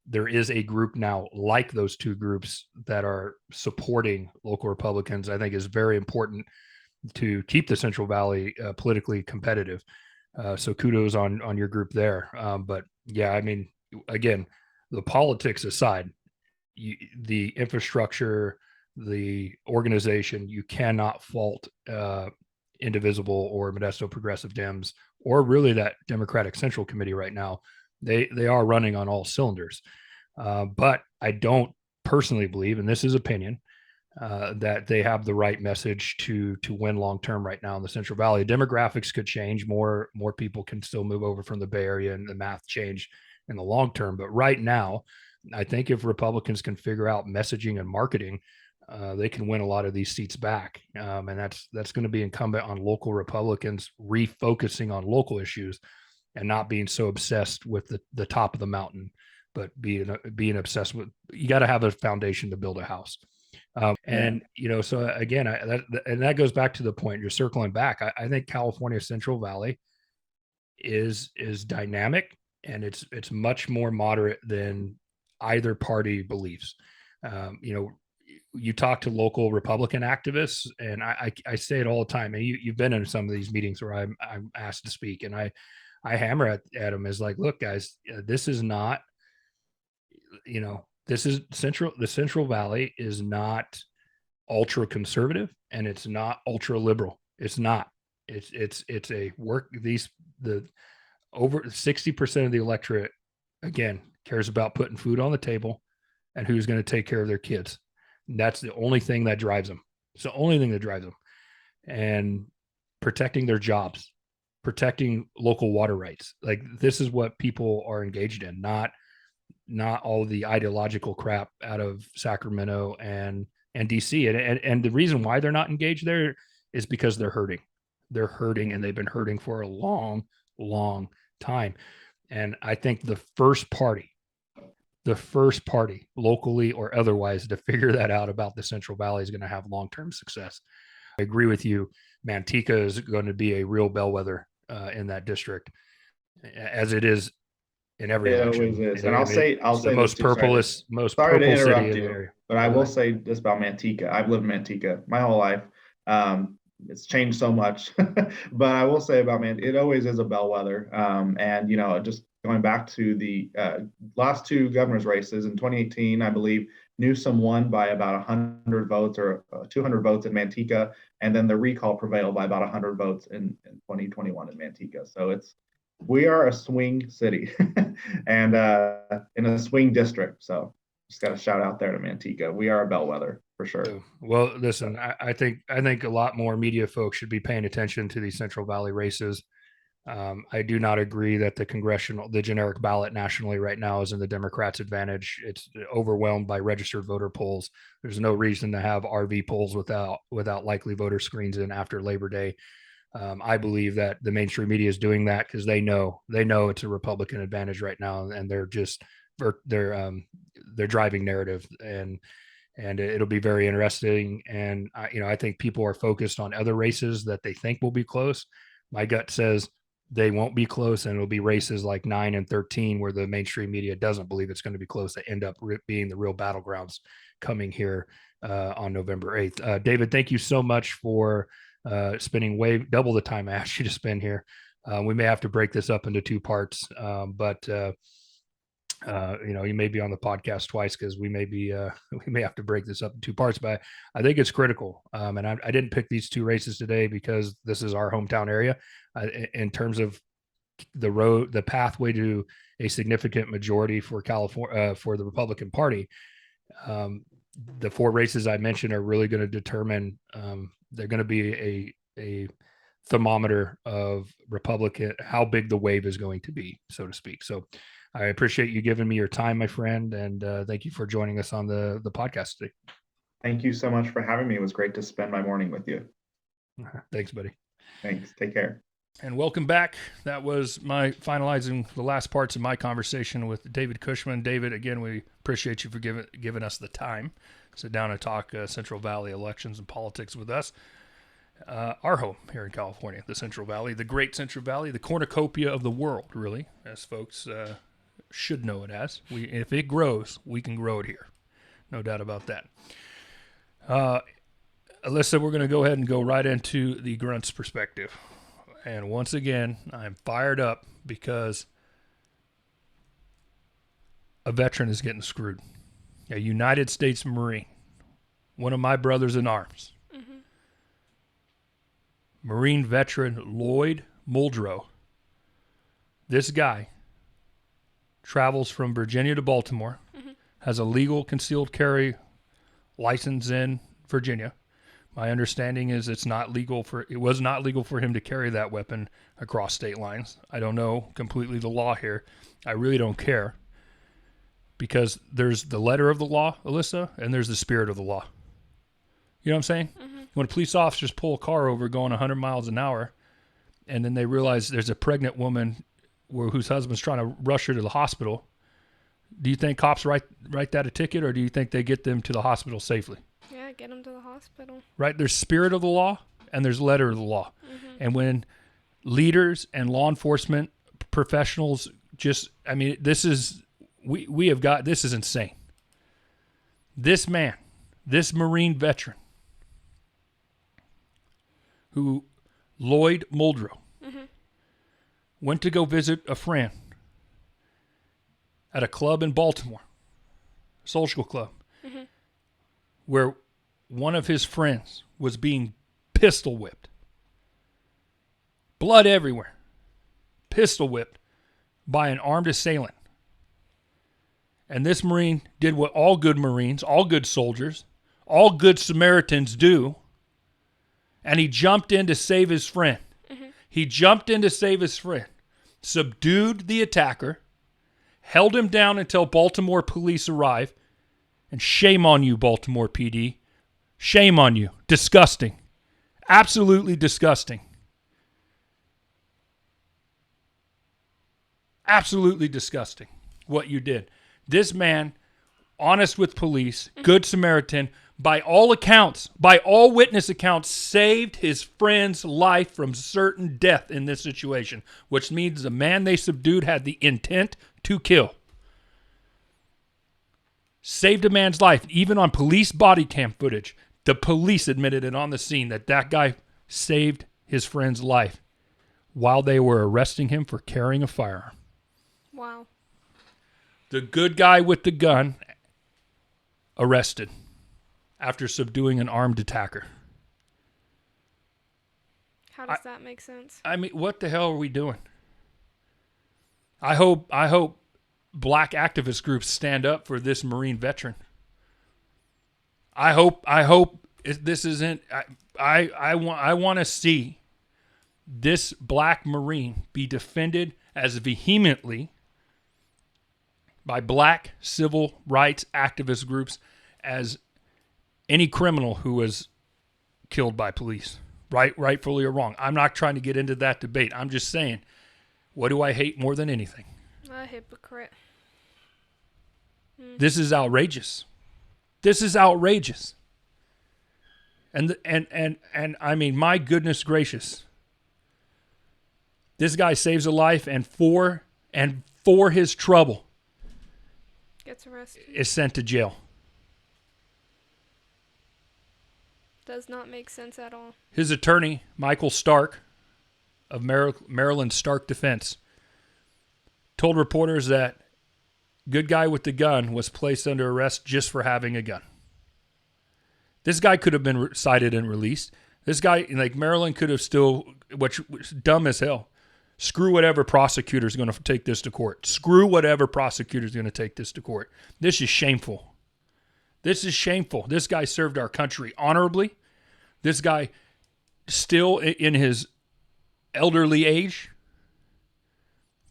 there is a group now like those two groups that are supporting local Republicans, I think is very important to keep the Central Valley politically competitive. So kudos on your group there. But yeah, I mean, again, the politics aside, the infrastructure, the organization, you cannot fault Indivisible or Modesto Progressive Dems or really that Democratic Central Committee right now. They are running on all cylinders. But I don't personally believe, and this is opinion, that they have the right message to win long term right now in the Central Valley. Demographics could change. More people can still move over from the Bay Area, and the math change in the long term. But right now, I think if Republicans can figure out messaging and marketing, they can win a lot of these seats back. And that's going to be incumbent on local Republicans refocusing on local issues and not being so obsessed with the top of the mountain, but being obsessed with, you got to have a foundation to build a house. And so again, that goes back to the point you're circling back. I think California Central Valley is dynamic, and it's much more moderate than either party believes. You talk to local Republican activists, and I say it all the time. And you've been in some of these meetings where I'm asked to speak, and I hammer at them as like, look, guys, this is not, this is the Central Valley is not ultra conservative, and it's not ultra liberal. It's not. It's a work. The over 60% of the electorate, again, cares about putting food on the table and who's going to take care of their kids. And that's the only thing that drives them. It's the only thing that drives them. And protecting their jobs, protecting local water rights. Like, this is what people are engaged in, not all the ideological crap out of Sacramento and DC. And the reason why they're not engaged there is because they're hurting. They're hurting, and they've been hurting for a long, long time. And I think the first party, locally or otherwise, to figure that out about the Central Valley is going to have long-term success. I agree with you. Manteca is going to be a real bellwether in that district, as it is in every It election. always is. And I'll say the this most too. Sorry purple to city interrupt in the you, area. but I will say this about Manteca. I've lived in Manteca my whole life. It's changed so much, but I will say about it always is a bellwether. And just going back to the last two governor's races in 2018, I believe Newsom won by about 100 votes or 200 votes in Manteca, and then the recall prevailed by about 100 votes in 2021 in Manteca. So we are a swing city and in a swing district. So just got a shout out there to Manteca. We are a bellwether for sure. Well, listen, I think a lot more media folks should be paying attention to these Central Valley races. I do not agree that the generic ballot nationally right now is in the Democrats' advantage. It's overwhelmed by registered voter polls. There's no reason to have RV polls without likely voter screens in after Labor Day. I believe that the mainstream media is doing that because they know it's a Republican advantage right now, and they're driving narrative, and it'll be very interesting. And I think people are focused on other races that they think will be close. My gut says they won't be close, and it'll be races like 9 and 13 where the mainstream media doesn't believe it's going to be close that end up being the real battlegrounds coming here on November 8th. David, thank you so much for spending way double the time I asked you to spend here. We may have to break this up into two parts, but you may be on the podcast twice because we may have to break this up in two parts. But I think it's critical. And I didn't pick these two races today because this is our hometown area. In terms of the pathway to a significant majority for California, for the Republican Party, the four races I mentioned are really going to determine. They're going to be a thermometer of Republican, how big the wave is going to be, so to speak. So I appreciate you giving me your time, my friend, and thank you for joining us on the podcast today. Thank you so much for having me. It was great to spend my morning with you. Thanks, buddy. Thanks. Take care. And welcome back. That was my finalizing the last parts of my conversation with David Cushman. David, again, we appreciate you for giving us the time. Sit down and talk Central Valley elections and politics with us. Our home here in California, the Central Valley, the great Central Valley, the cornucopia of the world, really, as folks should know it as. If it grows, we can grow it here. No doubt about that. Alyssa, we're going to go ahead and go right into the Grunt's perspective. And once again, I'm fired up because a veteran is getting screwed. A United States Marine, one of my brothers in arms. Mm-hmm. Marine veteran Lloyd Muldrow. This guy travels from Virginia to Baltimore, mm-hmm. has a legal concealed carry license in Virginia. My understanding is it was not legal for him to carry that weapon across state lines. I don't know completely the law here. I really don't care. Because there's the letter of the law, Alyssa, and there's the spirit of the law. You know what I'm saying? Mm-hmm. When police officers pull a car over going 100 miles an hour, and then they realize there's a pregnant woman whose husband's trying to rush her to the hospital, do you think cops write that a ticket, or do you think they get them to the hospital safely? Yeah, get them to the hospital. Right? There's spirit of the law, and there's letter of the law. Mm-hmm. And when leaders and law enforcement professionals this is... We have got, this is insane. This man, this Marine veteran, Lloyd Muldrow, mm-hmm. went to go visit a friend at a club in Baltimore, social club, mm-hmm. where one of his friends was being pistol whipped. Blood everywhere. Pistol whipped by an armed assailant. And this Marine did what all good Marines, all good soldiers, all good Samaritans do. And he jumped in to save his friend. Mm-hmm. He jumped in to save his friend, subdued the attacker, held him down until Baltimore police arrived. And shame on you, Baltimore PD. Shame on you. Disgusting. Absolutely disgusting. Absolutely disgusting what you did. This man, honest with police, good Samaritan, by all accounts, by all witness accounts, saved his friend's life from certain death in this situation, which means the man they subdued had the intent to kill. Saved a man's life. Even on police body cam footage, the police admitted it on the scene that guy saved his friend's life while they were arresting him for carrying a firearm. Wow. The good guy with the gun arrested after subduing an armed attacker. How does that make sense? I mean, what the hell are we doing? I hope black activist groups stand up for this Marine veteran. I hope this isn't. I want to see this black Marine be defended as vehemently by black civil rights activist groups as any criminal who was killed by police, rightfully or wrong. I'm not trying to get into that debate. I'm just saying, what do I hate more than anything? A hypocrite. This is outrageous. This is outrageous. And I mean, my goodness gracious. This guy saves a life and for his trouble Gets arrested. is sent to jail. Does not make sense at all. His attorney, Michael Stark of Maryland Stark Defense, told reporters that good guy with the gun was placed under arrest just for having a gun. This guy could have been cited and released. This guy, like Maryland, could have still, which dumb as hell. Screw whatever prosecutor's going to take this to court. Screw whatever prosecutor's going to take this to court. This is shameful. This is shameful. This guy served our country honorably. This guy still in his elderly age.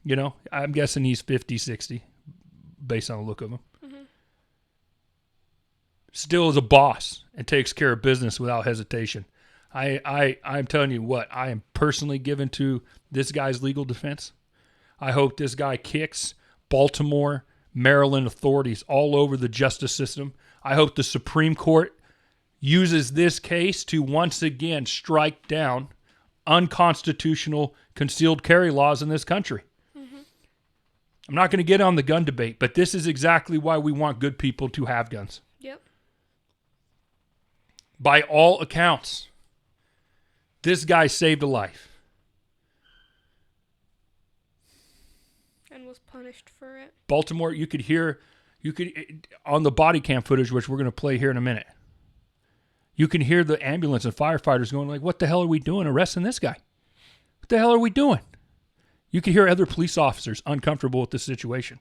You know, I'm guessing he's 50, 60 based on the look of him. Mm-hmm. Still is a boss and takes care of business without hesitation. I'm telling you what, I am personally given to this guy's legal defense. I hope this guy kicks Baltimore, Maryland authorities all over the justice system. I hope the Supreme Court uses this case to once again strike down unconstitutional concealed carry laws in this country. Mm-hmm. I'm not going to get on the gun debate, but this is exactly why we want good people to have guns. Yep. By all accounts, this guy saved a life. And was punished for it. Baltimore, you could on the body cam footage, which we're going to play here in a minute, you can hear the ambulance and firefighters going like, what the hell are we doing arresting this guy? What the hell are we doing? You can hear other police officers uncomfortable with the situation.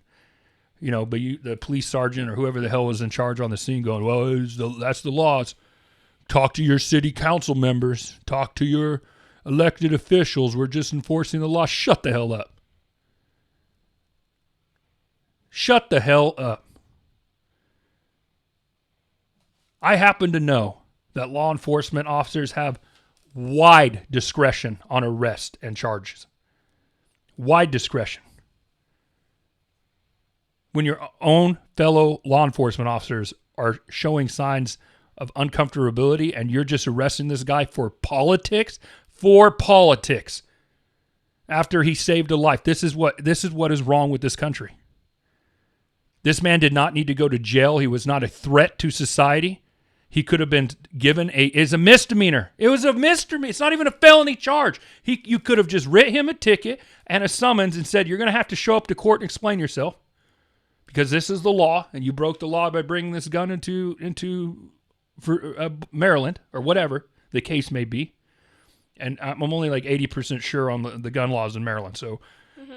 You know, but the police sergeant or whoever the hell was in charge on the scene going, well, that's the laws. Talk to your city council members. Talk to your elected officials. We're just enforcing the law. Shut the hell up. Shut the hell up. I happen to know that law enforcement officers have wide discretion on arrest and charges. Wide discretion. When your own fellow law enforcement officers are showing signs of uncomfortability and you're just arresting this guy for politics, after he saved a life. This is what is wrong with this country. This man did not need to go to jail. He was not a threat to society. He could have been given is a misdemeanor. It was a misdemeanor. It's not even a felony charge. You could have just writ him a ticket and a summons and said, you're going to have to show up to court and explain yourself because this is the law and you broke the law by bringing this gun into Maryland or whatever the case may be. And I'm only like 80% sure on the gun laws in Maryland. So,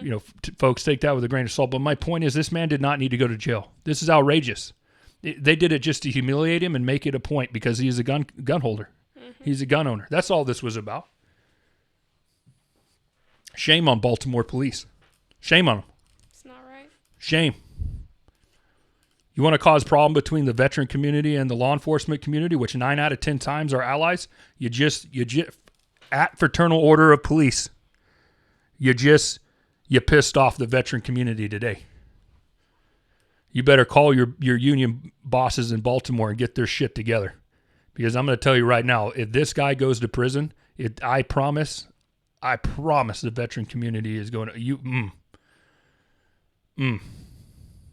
you know, folks, take that with a grain of salt. But my point is this man did not need to go to jail. This is outrageous. They did it just to humiliate him and make it a point because he is a gun holder. Mm-hmm. He's a gun owner. That's all this was about. Shame on Baltimore police. Shame on them. It's not right. Shame. You want to cause problem between the veteran community and the law enforcement community, which 9 out of 10 times are allies, you just at fraternal order of police, you just you pissed off the veteran community today. You better call your union bosses in Baltimore and get their shit together. Because I'm going to tell you right now, if this guy goes to prison, I promise the veteran community is going to...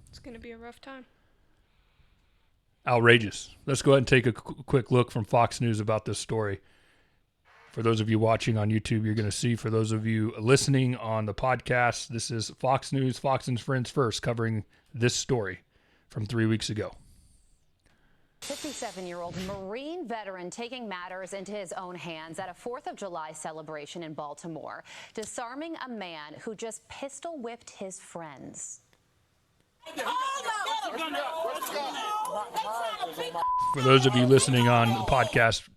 It's going to be a rough time. Outrageous. Let's go ahead and take a quick look from Fox News about this story. For those of you watching on YouTube, you're going to see. For those of you listening on the podcast, this is Fox News, Fox and Friends First, covering this story from 3 weeks ago. 57-year-old Marine veteran taking matters into his own hands at a 4th of July celebration in Baltimore, disarming a man who just pistol whipped his friends. For those of you listening on the podcast,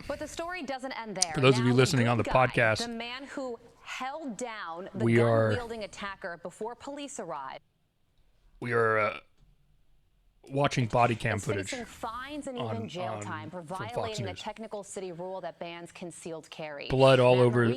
but the story doesn't end there. For those of you listening on the podcast, the man who held down the gun-wielding attacker before police arrived. We are watching body cam footage. Fines and even jail time for violating a technical city rule that bans concealed carry. Blood all over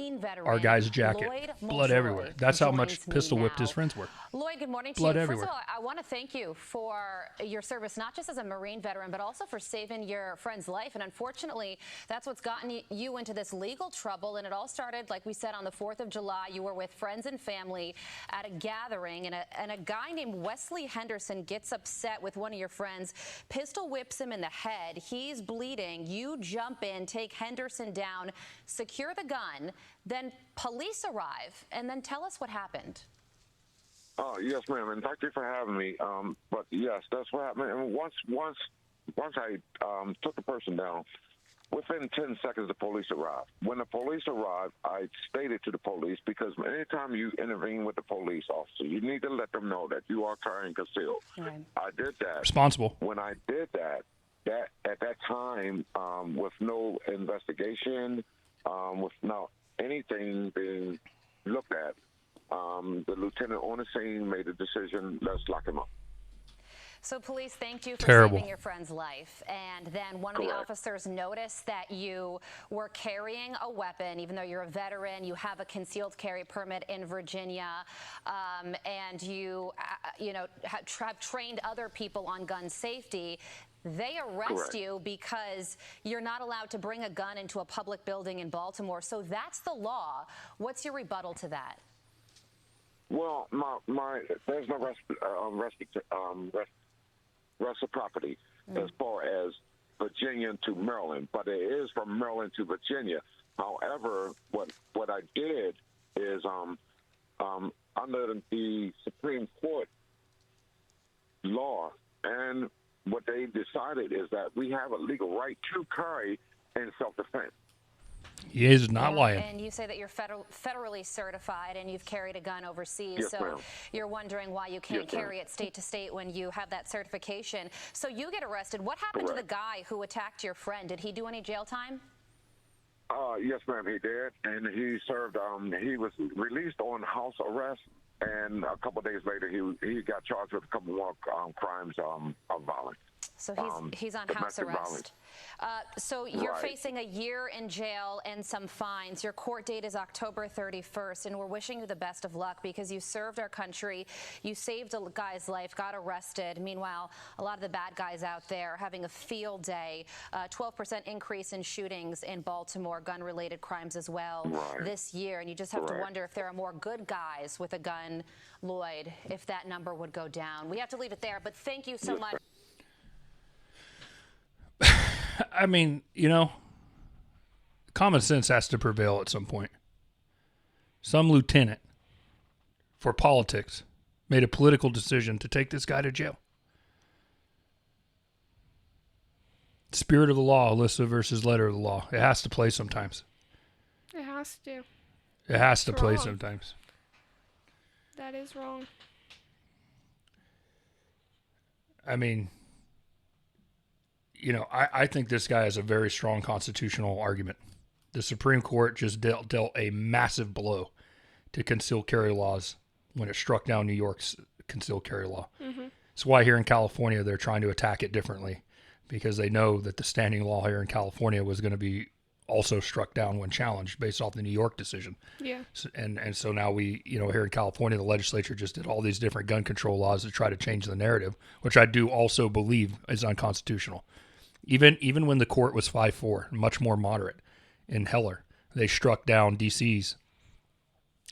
our guy's jacket. Blood everywhere. That's how much pistol whipped his friends were. Lloyd, good morning to Blood you. everywhere. First of all, I want to thank you for your service, not just as a Marine veteran, but also for saving your friend's life. And unfortunately, that's what's gotten you into this legal trouble. And it all started, like we said, on the 4th of July. You were with friends and family at a gathering, and a guy named Wesley Henderson gets upset with one of your friends, pistol whips him in the head. He's bleeding. You jump in, take Henderson down, secure the gun. Then police arrive. And then tell us what happened. Yes, ma'am, and thank you for having me. But yes, that's what happened. And once I took the person down, within 10 seconds the police arrived. When the police arrived, I stated to the police, because anytime you intervene with the police officer, you need to let them know that you are carrying concealed. Right. I did that. Responsible. When I did that at that time, with no investigation, with no anything being looked at, the lieutenant on the scene made a decision, let's lock him up. So police thanked you for Terrible. saving your friend's life. And then one of the officers noticed that you were carrying a weapon, even though you're a veteran, you have a concealed carry permit in Virginia, and you, have trained other people on gun safety. They arrest you because you're not allowed to bring a gun into a public building in Baltimore. So that's the law. What's your rebuttal to that? Well, there's no reciprocity as far as Virginia to Maryland, but it is from Maryland to Virginia. However, what I did is under the Supreme Court law, and what they decided is that we have a legal right to carry in self-defense. He is not lying. And you say that you're federally certified and you've carried a gun overseas. Yes, so ma'am. You're wondering why you can't carry it state to state when you have that certification. So you get arrested. What happened to the guy who attacked your friend? Did he do any jail time? Yes, ma'am, he did. And he served, he was released on house arrest. And a couple of days later, he got charged with a couple more crimes of violence. So he's on house arrest. So you're facing a year in jail and some fines. Your court date is October 31st, and we're wishing you the best of luck because you served our country. You saved a guy's life, got arrested. Meanwhile, a lot of the bad guys out there are having a field day. 12% increase in shootings in Baltimore, gun-related crimes as well this year. And you just have to wonder if there are more good guys with a gun, Lloyd, if that number would go down. We have to leave it there, but thank you so much. I mean, common sense has to prevail at some point. Some lieutenant for politics made a political decision to take this guy to jail. Spirit of the law, Alyssa, versus letter of the law. It has to play sometimes. It has to. It has to play wrong. sometimes. That is wrong. I mean, I think this guy has a very strong constitutional argument. The Supreme Court just dealt a massive blow to concealed carry laws when it struck down New York's concealed carry law. Mm-hmm. That's why here in California they're trying to attack it differently, because they know that the standing law here in California was going to be also struck down when challenged based off the New York decision. Yeah. And so now we, here in California, the legislature just did all these different gun control laws to try to change the narrative, which I do also believe is unconstitutional. Even when the court was 5-4, much more moderate in Heller, they struck down DC's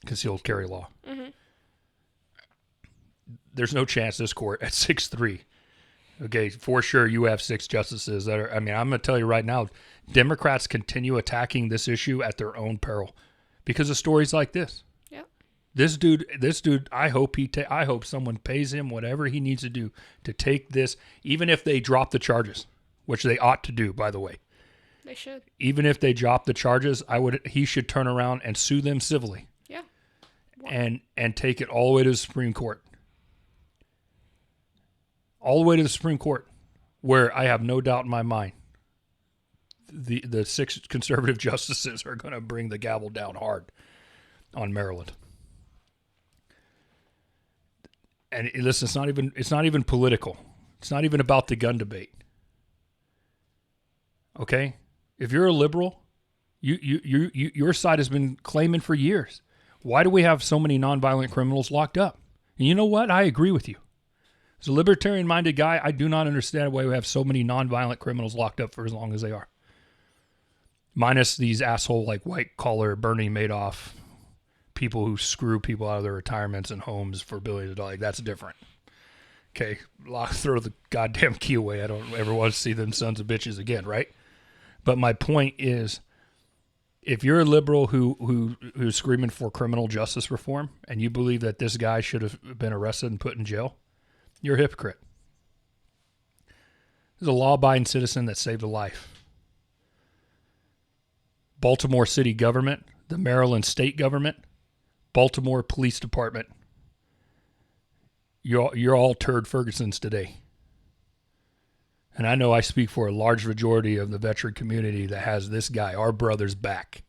concealed carry law. Mm-hmm. There's no chance this court at 6-3. Okay, for sure you have 6 justices that are, I'm going to tell you right now, Democrats continue attacking this issue at their own peril because of stories like this. Yep. This dude, I hope someone pays him whatever he needs to do to take this, even if they drop the charges, which they ought to do, by the way. They should. Even if they drop the charges, he should turn around and sue them civilly. Yeah. And take it all the way to the Supreme Court. All the way to the Supreme Court, where I have no doubt in my mind the 6 conservative justices are going to bring the gavel down hard on Maryland. And listen, it's not even political. It's not even about the gun debate. Okay? If you're a liberal, your side has been claiming for years. Why do we have so many nonviolent criminals locked up? And you know what? I agree with you. As a libertarian-minded guy, I do not understand why we have so many nonviolent criminals locked up for as long as they are. Minus these asshole like white-collar Bernie Madoff people who screw people out of their retirements and homes for billions of dollars. That's different. Okay, throw the goddamn key away. I don't ever want to see them sons of bitches again, right? But my point is, if you're a liberal who's screaming for criminal justice reform and you believe that this guy should have been arrested and put in jail, you're a hypocrite. There's a law-abiding citizen that saved a life. Baltimore city government, the Maryland state government, Baltimore police department. You're all turd Fergusons today. And I know I speak for a large majority of the veteran community that has this guy, our brother's back.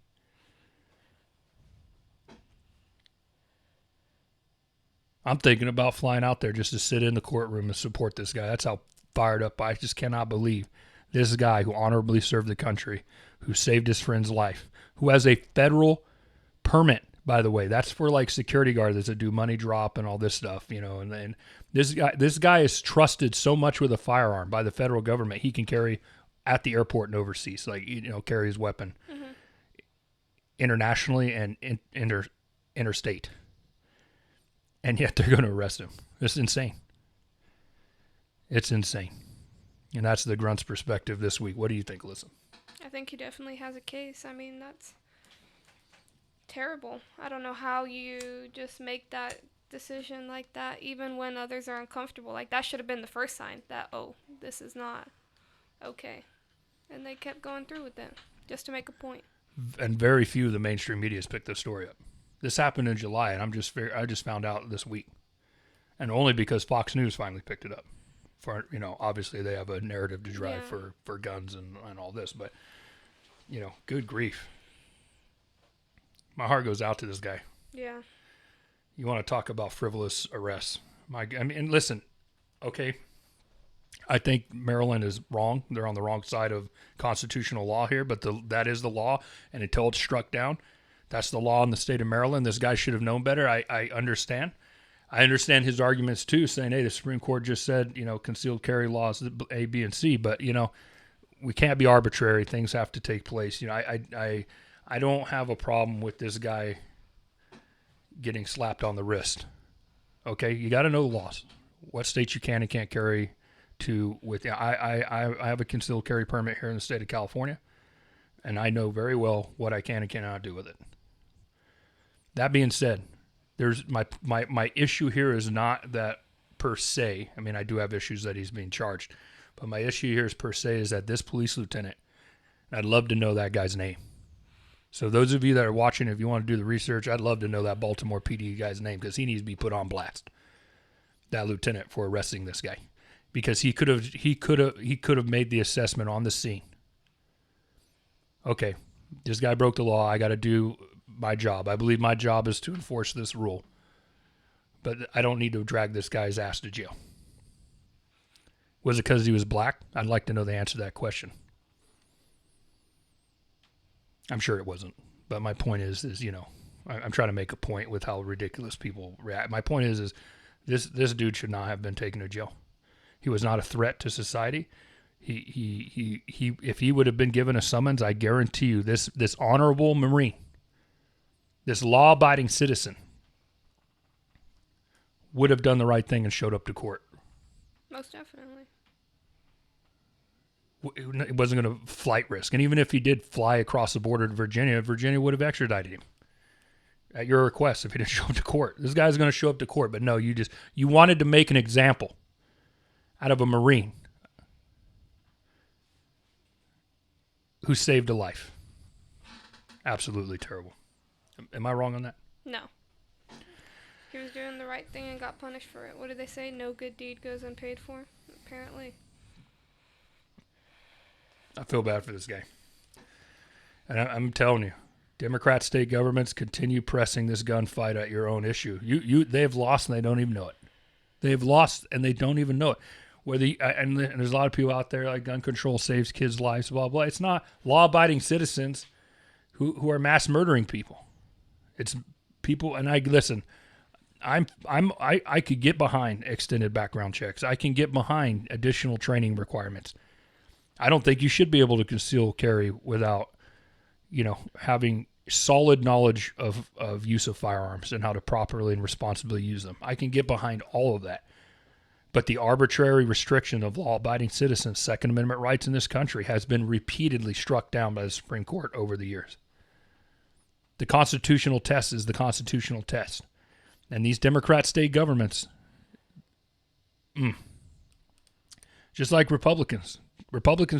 I'm thinking about flying out there just to sit in the courtroom and support this guy. That's how fired up I just cannot believe this guy who honorably served the country, who saved his friend's life, who has a federal permit, by the way. That's for like security guards that do money drop and all this stuff, and then this guy is trusted so much with a firearm by the federal government he can carry at the airport and overseas, carry his weapon internationally and interstate. And yet they're going to arrest him. It's insane. It's insane. And that's the Grunt's perspective this week. What do you think, Alyssa? I think he definitely has a case. I mean, that's terrible. I don't know how you just make that decision like that, even when others are uncomfortable. Like, that should have been the first sign that, this is not okay. And they kept going through with it just to make a point. And very few of the mainstream media has picked this story up. This happened in July, and I just found out this week, and only because Fox News finally picked it up. For obviously they have a narrative to drive for guns and all this, but good grief. My heart goes out to this guy. Yeah. You want to talk about frivolous arrests? Listen, okay. I think Maryland is wrong. They're on the wrong side of constitutional law here, but that is the law, and until it's struck down, that's the law in the state of Maryland. This guy should have known better. I understand. I understand his arguments too, saying, hey, the Supreme Court just said, concealed carry laws A, B, and C, but, we can't be arbitrary. Things have to take place. I don't have a problem with this guy getting slapped on the wrist. Okay, you got to know the laws. What states you can and can't carry to with. I have a concealed carry permit here in the state of California, and I know very well what I can and cannot do with it. That being said, there's my issue here is not that per se. I mean, I do have issues that he's being charged, but my issue here is per se is that this police lieutenant, I'd love to know that guy's name. So those of you that are watching, if you want to do the research, I'd love to know that Baltimore PD guy's name because he needs to be put on blast. That lieutenant for arresting this guy, because he could have made the assessment on the scene. Okay, this guy broke the law. I got to do my job. I believe my job is to enforce this rule, but I don't need to drag this guy's ass to jail. Was it because he was black? I'd like to know the answer to that question. I'm sure it wasn't. But my point is I'm trying to make a point with how ridiculous people react. My point is this dude should not have been taken to jail. He was not a threat to society. He if he would have been given a summons, I guarantee you this honorable Marine, this law-abiding citizen, would have done the right thing and showed up to court. Most definitely. It wasn't going to flight risk. And even if he did fly across the border to Virginia, Virginia would have extradited him at your request if he didn't show up to court. This guy's going to show up to court, but no, you wanted to make an example out of a Marine who saved a life. Absolutely terrible. Am I wrong on that? No. He was doing the right thing and got punished for it. What did they say? No good deed goes unpaid for? Apparently. I feel bad for this guy. And I'm telling you, Democrat state governments continue pressing this gunfight at your own issue. They've lost and they don't even know it. They've lost and they don't even know it. And there's a lot of people out there like gun control saves kids' lives, blah, blah. It's not law-abiding citizens who are mass murdering people. It's people, and I could get behind extended background checks. I can get behind additional training requirements. I don't think you should be able to conceal carry without, having solid knowledge of use of firearms and how to properly and responsibly use them. I can get behind all of that. But the arbitrary restriction of law-abiding citizens' Second Amendment rights in this country has been repeatedly struck down by the Supreme Court over the years. The constitutional test is the constitutional test. And these Democrat state governments, just like Republicans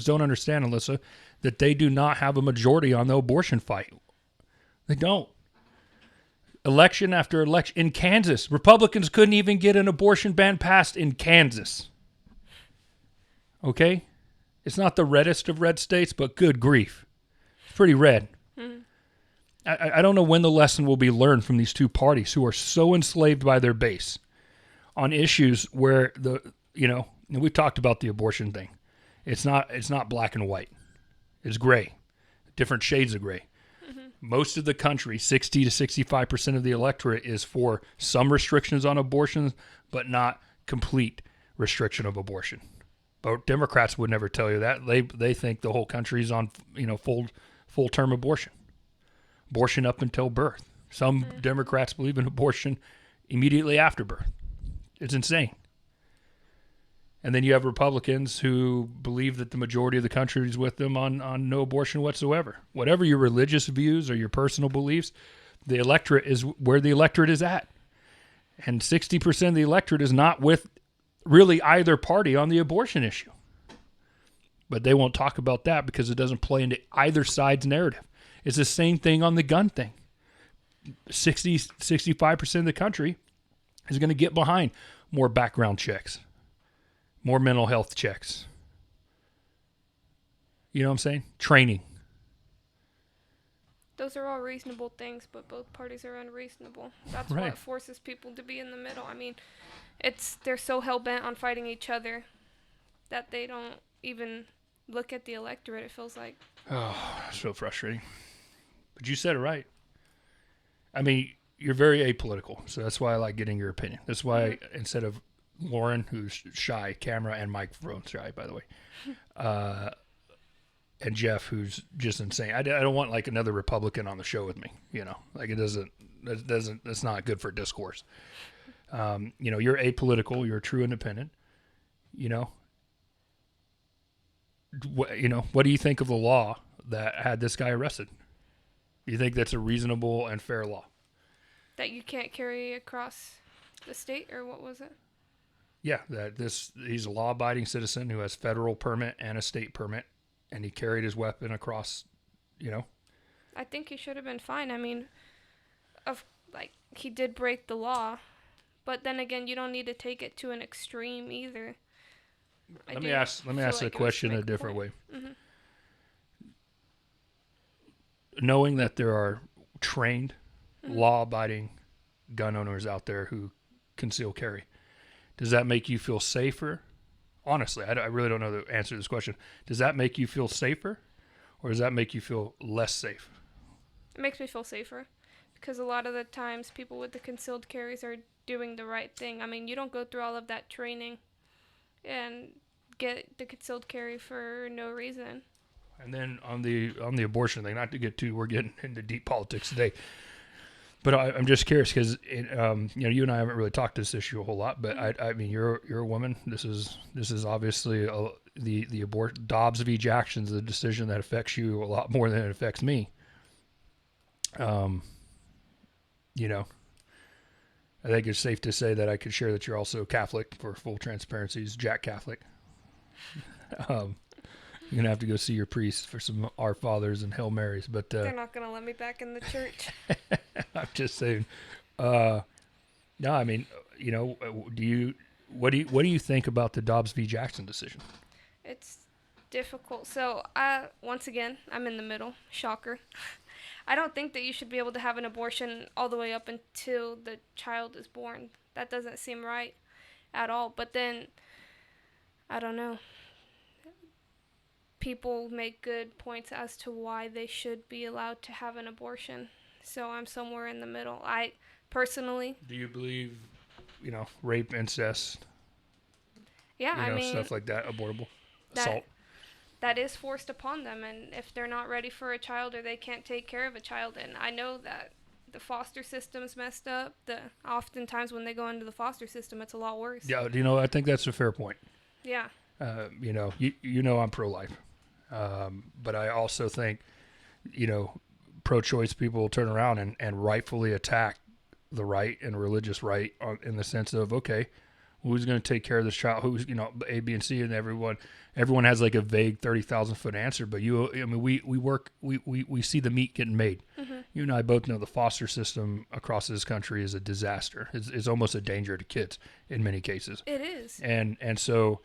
don't understand, Alyssa, that they do not have a majority on the abortion fight. They don't. Election after election. In Kansas, Republicans couldn't even get an abortion ban passed in Kansas. Okay? It's not the reddest of red states, but good grief. It's pretty red. Mm-hmm. I don't know when the lesson will be learned from these two parties who are so enslaved by their base on issues where and we've talked about the abortion thing. It's not black and white. It's gray. Different shades of gray. Mm-hmm. Most of the country, 60 to 65% of the electorate is for some restrictions on abortion, but not complete restriction of abortion. But Democrats would never tell you that. They think the whole country's on, full term abortion. Abortion up until birth. Some Democrats believe in abortion immediately after birth. It's insane. And then you have Republicans who believe that the majority of the country is with them on no abortion whatsoever. Whatever your religious views or your personal beliefs, the electorate is where the electorate is at. And 60% of the electorate is not with really either party on the abortion issue. But they won't talk about that because it doesn't play into either side's narrative. It's the same thing on the gun thing. 65% of the country is going to get behind more background checks, more mental health checks. You know what I'm saying? Training. Those are all reasonable things, but both parties are unreasonable. That's right. What forces people to be in the middle. I mean, they're so hell-bent on fighting each other that they don't even look at the electorate, it feels like. Oh, it's so frustrating. But you said it right. I mean, you're very apolitical, so that's why I like getting your opinion. That's why instead of Lauren, who's shy, camera and microphone shy, by the way, and Jeff, who's just insane. I don't want like another Republican on the show with me. That's not good for discourse. You're apolitical. You're a true independent. What do you think of the law that had this guy arrested? You think that's a reasonable and fair law? That you can't carry across the state, or what was it? Yeah, he's a law-abiding citizen who has federal permit and a state permit, and he carried his weapon across, I think he should have been fine. I mean, he did break the law, but then again, you don't need to take it to an extreme either. Let me ask the question a different way. Mm-hmm. Knowing that there are trained, law-abiding gun owners out there who conceal carry, does that make you feel safer? Honestly, I really don't know the answer to this question. Does that make you feel safer, or does that make you feel less safe? It makes me feel safer because a lot of the times people with the concealed carries are doing the right thing. I mean, you don't go through all of that training and get the concealed carry for no reason. And then on the abortion thing, not to get too, we're getting into deep politics today, but I'm just curious because you know, you and I haven't really talked this issue a whole lot, but I mean, you're a woman. This is obviously the Dobbs v. Jackson's a decision that affects you a lot more than it affects me. You know, I think it's safe to say that I could share that you're also Catholic. For full transparencies, Jack Catholic. You're going to have to go see your priest for some Our Fathers and Hail Marys, but They're not going to let me back in the church. I'm just saying. No, I mean, you know, what do you think about the Dobbs v. Jackson decision? It's difficult. So, once again, I'm in the middle. Shocker. I don't think that you should be able to have an abortion all the way up until the child is born. That doesn't seem right at all. But then, I don't know. People make good points as to why they should be allowed to have an abortion. So I'm somewhere in the middle. I personally... Do you believe, you know, rape, incest, yeah, I mean, stuff like that, abortable, assault? That is forced upon them, and if they're not ready for a child or they can't take care of a child, and I know that the foster system's messed up. Oftentimes when they go into the foster system, it's a lot worse. Yeah, you know, I think that's a fair point. Yeah. You know, you know I'm pro-life, but I also think, you know, pro-choice people will turn around and rightfully attack the right and religious right in the sense of, okay, who's going to take care of this child? Who's, you know, A, B, and C, and everyone has like a vague 30,000-foot answer. But I mean, we see the meat getting made. Mm-hmm. You and I both know the foster system across this country is a disaster. It's almost a danger to kids in many cases. It is. And so,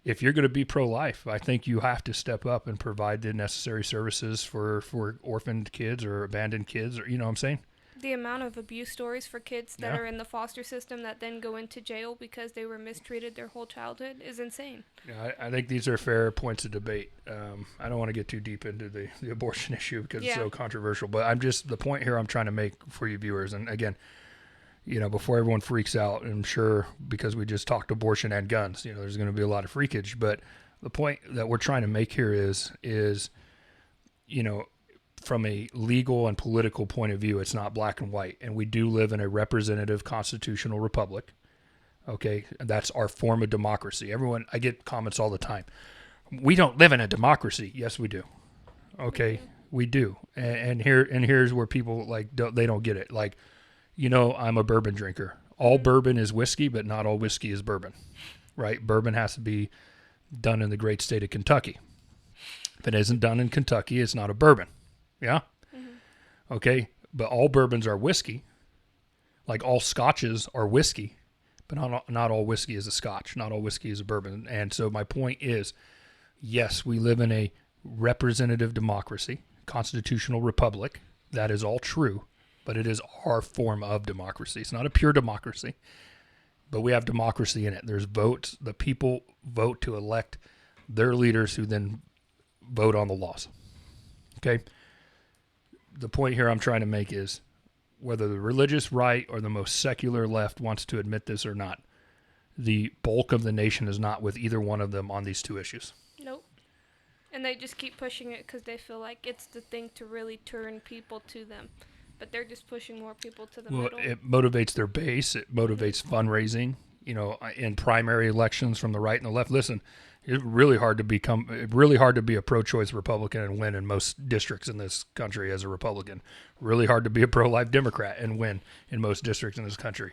if you're going to be pro-life, I think you have to step up and provide the necessary services for orphaned kids or abandoned kids, or, you know what I'm saying? The amount of abuse stories for kids that are in the foster system that then go into jail because they were mistreated their whole childhood is insane. Yeah, I think these are fair points of debate. I don't want to get too deep into the abortion issue because it's so controversial, but the point here I'm trying to make for you viewers, and again, you know, before everyone freaks out, I'm sure because we just talked abortion and guns, you know, there's going to be a lot of freakage, but the point that we're trying to make here is, you know, from a legal and political point of view, it's not black and white. And we do live in a representative constitutional republic. Okay. That's our form of democracy. I get comments all the time. We don't live in a democracy. Yes, we do. Okay. We do. And here's where people they don't get it. Like, you know, I'm a bourbon drinker. All bourbon is whiskey, but not all whiskey is bourbon, right? Bourbon has to be done in the great state of Kentucky. If it isn't done in Kentucky, it's not a bourbon. Yeah? Mm-hmm. Okay. But all bourbons are whiskey. Like all scotches are whiskey, but not all whiskey is a scotch. Not all whiskey is a bourbon. And so my point is, yes, we live in a representative democracy, constitutional republic. That is all true, but it is our form of democracy. It's not a pure democracy, but we have democracy in it. There's votes. The people vote to elect their leaders who then vote on the laws. Okay? The point here I'm trying to make is whether the religious right or the most secular left wants to admit this or not, the bulk of the nation is not with either one of them on these two issues. Nope. And they just keep pushing it because they feel like it's the thing to really turn people to them. But they're just pushing more people to the middle. It motivates their base. It motivates fundraising. You know, in primary elections from the right and the left. Listen, it's really hard to be a pro-choice Republican and win in most districts in this country as a Republican. Really hard to be a pro-life Democrat and win in most districts in this country.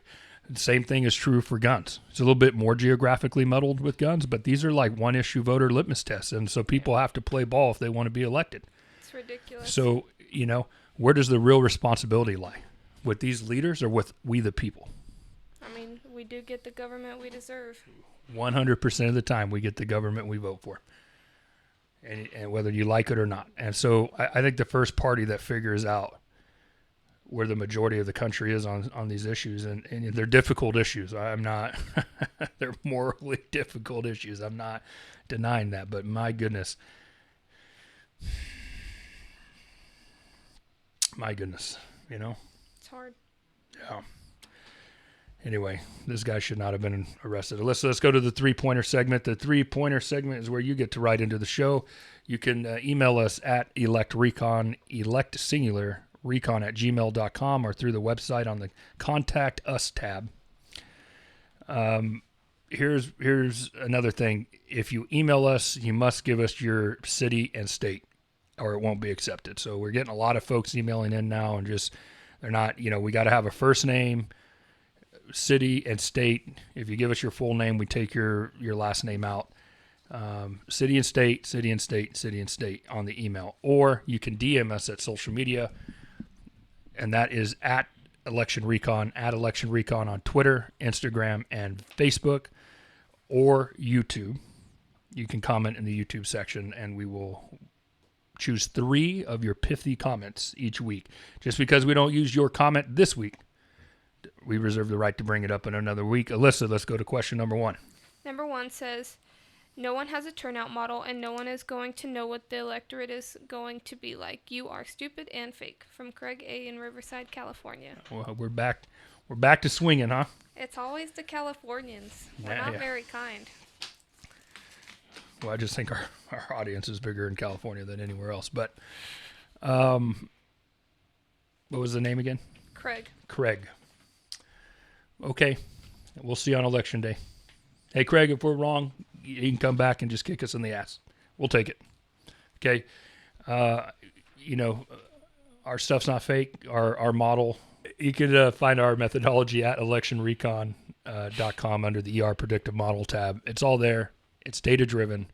The same thing is true for guns. It's a little bit more geographically muddled with guns, but these are like one-issue voter litmus tests, and so people have to play ball if they want to be elected. It's ridiculous. So, you know, where does the real responsibility lie? With these leaders or with we the people? I mean, we do get the government we deserve. 100% of the time we get the government we vote for, and whether you like it or not. And so I think the first party that figures out where the majority of the country is on these issues, and they're difficult issues. I'm not, they're morally difficult issues. I'm not denying that, but my goodness, My goodness, It's hard. Yeah. Anyway, this guy should not have been arrested. Let's go to the three-pointer segment. The three-pointer segment is where you get to write into the show. You can email us at electrecon, elect singular, recon@gmail.com, or through the website on the Contact Us tab. Here's another thing. If you email us, you must give us your city and state, or it won't be accepted. So we're getting a lot of folks emailing in now, and they're not, we got to have a first name, city, and state. If you give us your full name, we take your last name out. City and state, city and state, city and state on the email. Or you can DM us at social media, and that is at Election Recon on Twitter, Instagram, and Facebook, or YouTube. You can comment in the YouTube section, and we will choose 3 of your pithy comments each week. Just because we don't use your comment this week, we reserve the right to bring it up in another week. Alyssa, let's go to question number 1. Number 1 says, no one has a turnout model, and no one is going to know what the electorate is going to be like. You are stupid and fake. From Craig A. in Riverside, California. Well, we're back to swinging, huh? It's always the Californians. We're not very kind. Well, I just think our audience is bigger in California than anywhere else. But what was the name again? Craig. Okay. We'll see you on Election Day. Hey, Craig, if we're wrong, you can come back and just kick us in the ass. We'll take it. Okay. Our stuff's not fake. Our model, you could find our methodology at electionrecon.com under the ER predictive model tab. It's all there. It's data-driven.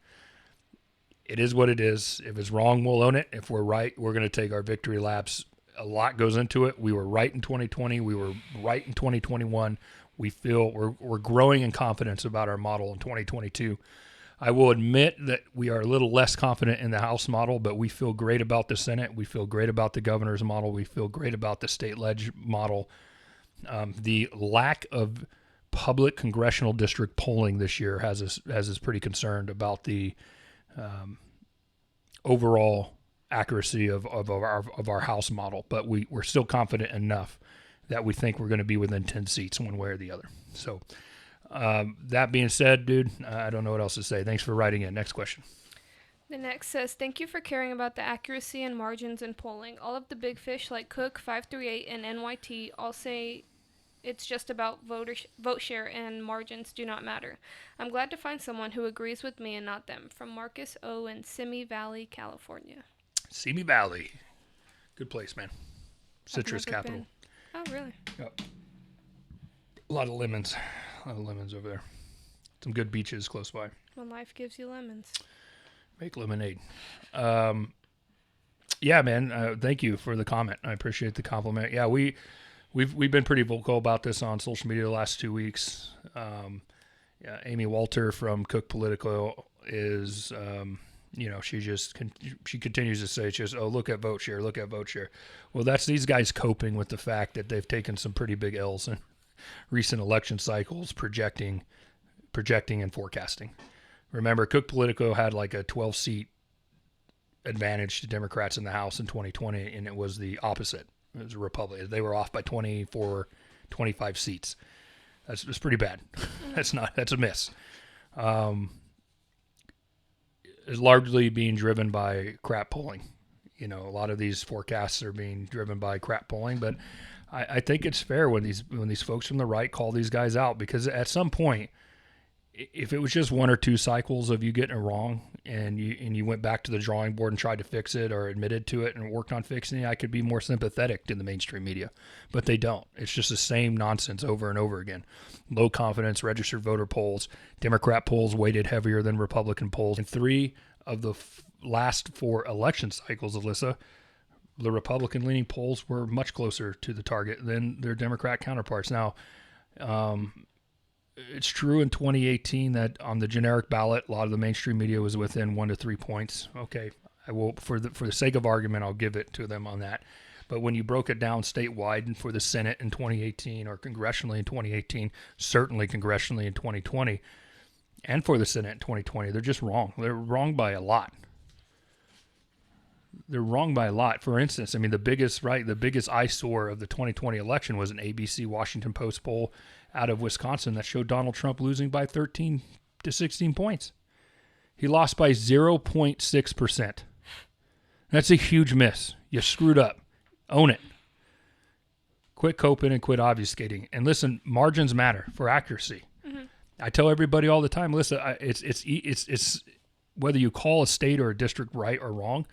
It is what it is. If it's wrong, we'll own it. If we're right, we're going to take our victory laps. A lot goes into it. We were right in 2020. We were right in 2021. We feel we're growing in confidence about our model in 2022. I will admit that we are a little less confident in the House model, but we feel great about the Senate. We feel great about the governor's model. We feel great about the state leg model. The lack of public congressional district polling this year has us pretty concerned about the overall accuracy of our House model, but we're still confident enough that we think we're going to be within 10 seats one way or the other. So that being said, dude, I don't know what else to say. Thanks for writing in. Next question. The next says, thank you for caring about the accuracy and margins in polling. All of the big fish like Cook, 538, and NYT all say it's just about vote share and margins do not matter. I'm glad to find someone who agrees with me and not them. From Marcus O. in Simi Valley, California. Simi Valley. Good place, man. Citrus capital. Been. Oh, really? Yep. A lot of lemons over there. Some good beaches close by. When life gives you lemons. Make lemonade. Yeah, man. Thank you for the comment. I appreciate the compliment. Yeah, we've been pretty vocal about this on social media the last 2 weeks. Amy Walter from Cook Politico is, she continues to say, look at vote share, look at vote share. Well, that's these guys coping with the fact that they've taken some pretty big L's in recent election cycles, projecting and forecasting. Remember, Cook Politico had like a 12-seat advantage to Democrats in the House in 2020, and it was the opposite. It was a Republican. They were off by 24, 25 seats. That's pretty bad. That's a miss. Is largely being driven by crap polling. A lot of these forecasts are being driven by crap polling, but I think it's fair when these folks from the right call these guys out, because at some point, if it was just 1 or 2 cycles of you getting it wrong and you went back to the drawing board and tried to fix it or admitted to it and worked on fixing it, I could be more sympathetic to the mainstream media, but they don't. It's just the same nonsense over and over again. Low confidence registered voter polls, Democrat polls weighted heavier than Republican polls. In 3 of the last 4 election cycles, Alyssa, the Republican-leaning polls were much closer to the target than their Democrat counterparts. Now, it's true in 2018 that on the generic ballot, a lot of the mainstream media was within 1 to 3 points. Okay, I will, for the sake of argument, I'll give it to them on that. But when you broke it down statewide and for the Senate in 2018 or congressionally in 2018, certainly congressionally in 2020, and for the Senate in 2020, they're just wrong. They're wrong by a lot. They're wrong by a lot. For instance, I mean, the biggest eyesore of the 2020 election was an ABC Washington Post poll out of Wisconsin that showed Donald Trump losing by 13 to 16 points. He lost by 0.6%. That's a huge miss. You screwed up. Own it. Quit coping and quit obfuscating. And listen, margins matter for accuracy. Mm-hmm. I tell everybody all the time, listen, it's whether you call a state or a district right or wrong,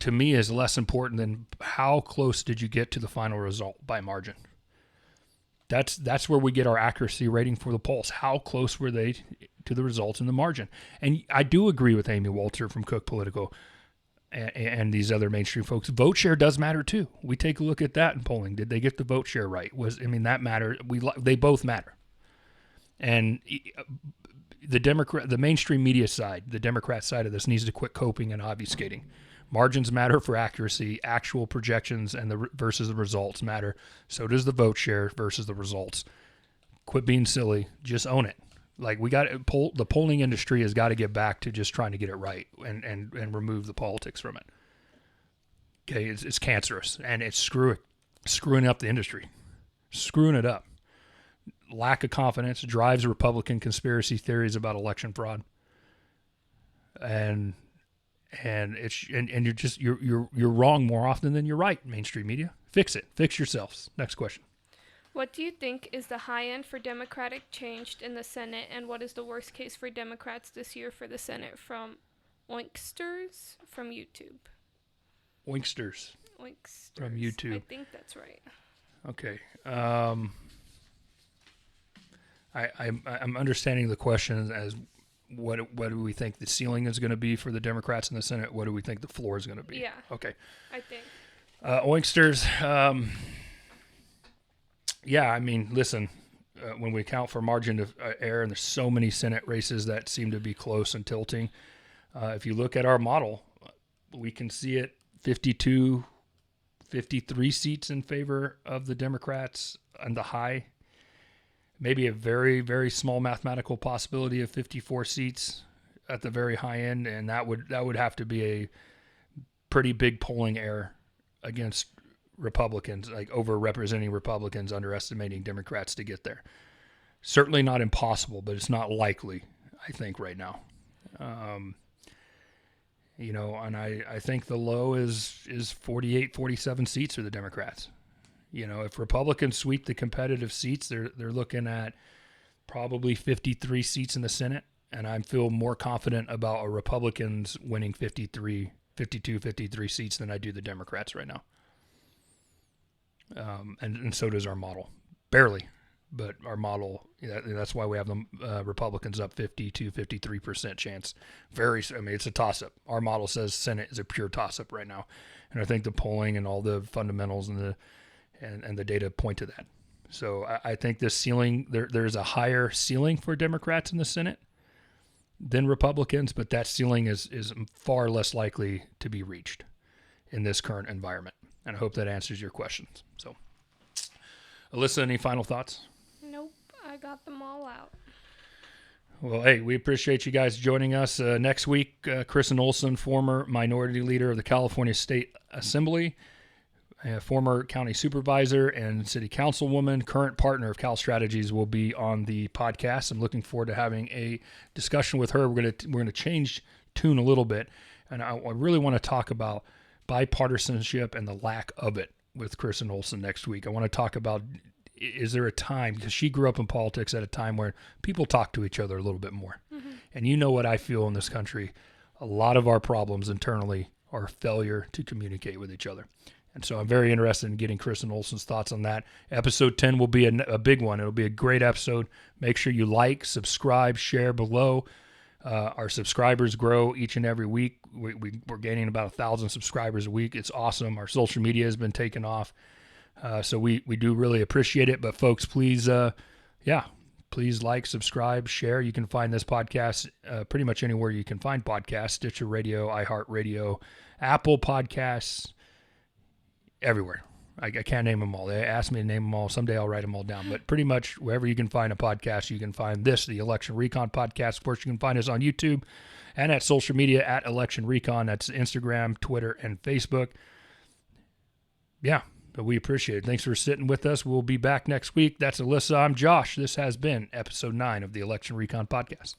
to me is less important than how close did you get to the final result by margin. That's where we get our accuracy rating for the polls. How close were they to the results in the margin? And I do agree with Amy Walter from Cook Political and these other mainstream folks. Vote share does matter too. We take a look at that in polling. Did they get the vote share right? That mattered. They both matter. And the mainstream media side, the Democrat side of this, needs to quit coping and obfuscating. Margins matter for accuracy. Actual projections and versus the results matter. So does the vote share versus the results. Quit being silly. Just own it. Like the polling industry has got to get back to just trying to get it right and remove the politics from it. Okay, it's cancerous and it's screwing up the industry, screwing it up. Lack of confidence drives Republican conspiracy theories about election fraud. And you're wrong more often than you're right. Mainstream media, fix it. Fix yourselves. Next question. What do you think is the high end for Democratic change in the Senate, and what is the worst case for Democrats this year for the Senate? From Oinksters from YouTube. Oinksters from YouTube. I think that's right. Okay. I'm understanding the question as what do we think the ceiling is going to be for the Democrats in the Senate? What do we think the floor is going to be? Yeah. Okay. I think. Oinksters. Yeah, I mean, listen, when we account for margin of error, and there's so many Senate races that seem to be close and tilting, if you look at our model, we can see it 52, 53 seats in favor of the Democrats on the high, maybe a very, very small mathematical possibility of 54 seats at the very high end, and that would have to be a pretty big polling error against Republicans, like over-representing Republicans, underestimating Democrats to get there. Certainly not impossible, but it's not likely, I think, right now. And I think the low is 48, 47 seats for the Democrats. If Republicans sweep the competitive seats, they're looking at probably 53 seats in the Senate, and I feel more confident about a Republicans winning 52, 53 seats than I do the Democrats right now. And so does our model. Barely, but our model, that's why we have the Republicans up 50 to 53% chance. It's a toss-up. Our model says Senate is a pure toss-up right now. And I think the polling and all the fundamentals and the data point to that. So I think this ceiling, there's a higher ceiling for Democrats in the Senate than Republicans, but that ceiling is far less likely to be reached in this current environment. And I hope that answers your questions. So, Alyssa, any final thoughts? Nope, I got them all out. Well, hey, we appreciate you guys joining us. Next week, Kristen Olson, former minority leader of the California State Assembly, former county supervisor and city councilwoman, current partner of Cal Strategies, will be on the podcast. I'm looking forward to having a discussion with her. We're gonna change tune a little bit, and I really want to talk about bipartisanship and the lack of it with Kristen Olson next week. I want to talk about, is there a time, because she grew up in politics at a time where people talk to each other a little bit more. Mm-hmm. And you know what I feel in this country, a lot of our problems internally are failure to communicate with each other. And so I'm very interested in getting Kristen Olson's thoughts on that. Episode 10 will be a big one. It'll be a great episode. Make sure you like, subscribe, share below. Our subscribers grow each and every week. We're gaining about 1,000 subscribers a week. It's awesome. Our social media has been taken off. So we do really appreciate it. But folks, please like, subscribe, share. You can find this podcast pretty much anywhere you can find podcasts: Stitcher Radio, iHeartRadio, Apple Podcasts, everywhere. I can't name them all. They asked me to name them all. Someday I'll write them all down. But pretty much wherever you can find a podcast, you can find this, the Election Recon Podcast. Of course, you can find us on YouTube and at social media at Election Recon. That's Instagram, Twitter, and Facebook. Yeah, but we appreciate it. Thanks for sitting with us. We'll be back next week. That's Alyssa. I'm Josh. This has been episode 9 of the Election Recon Podcast.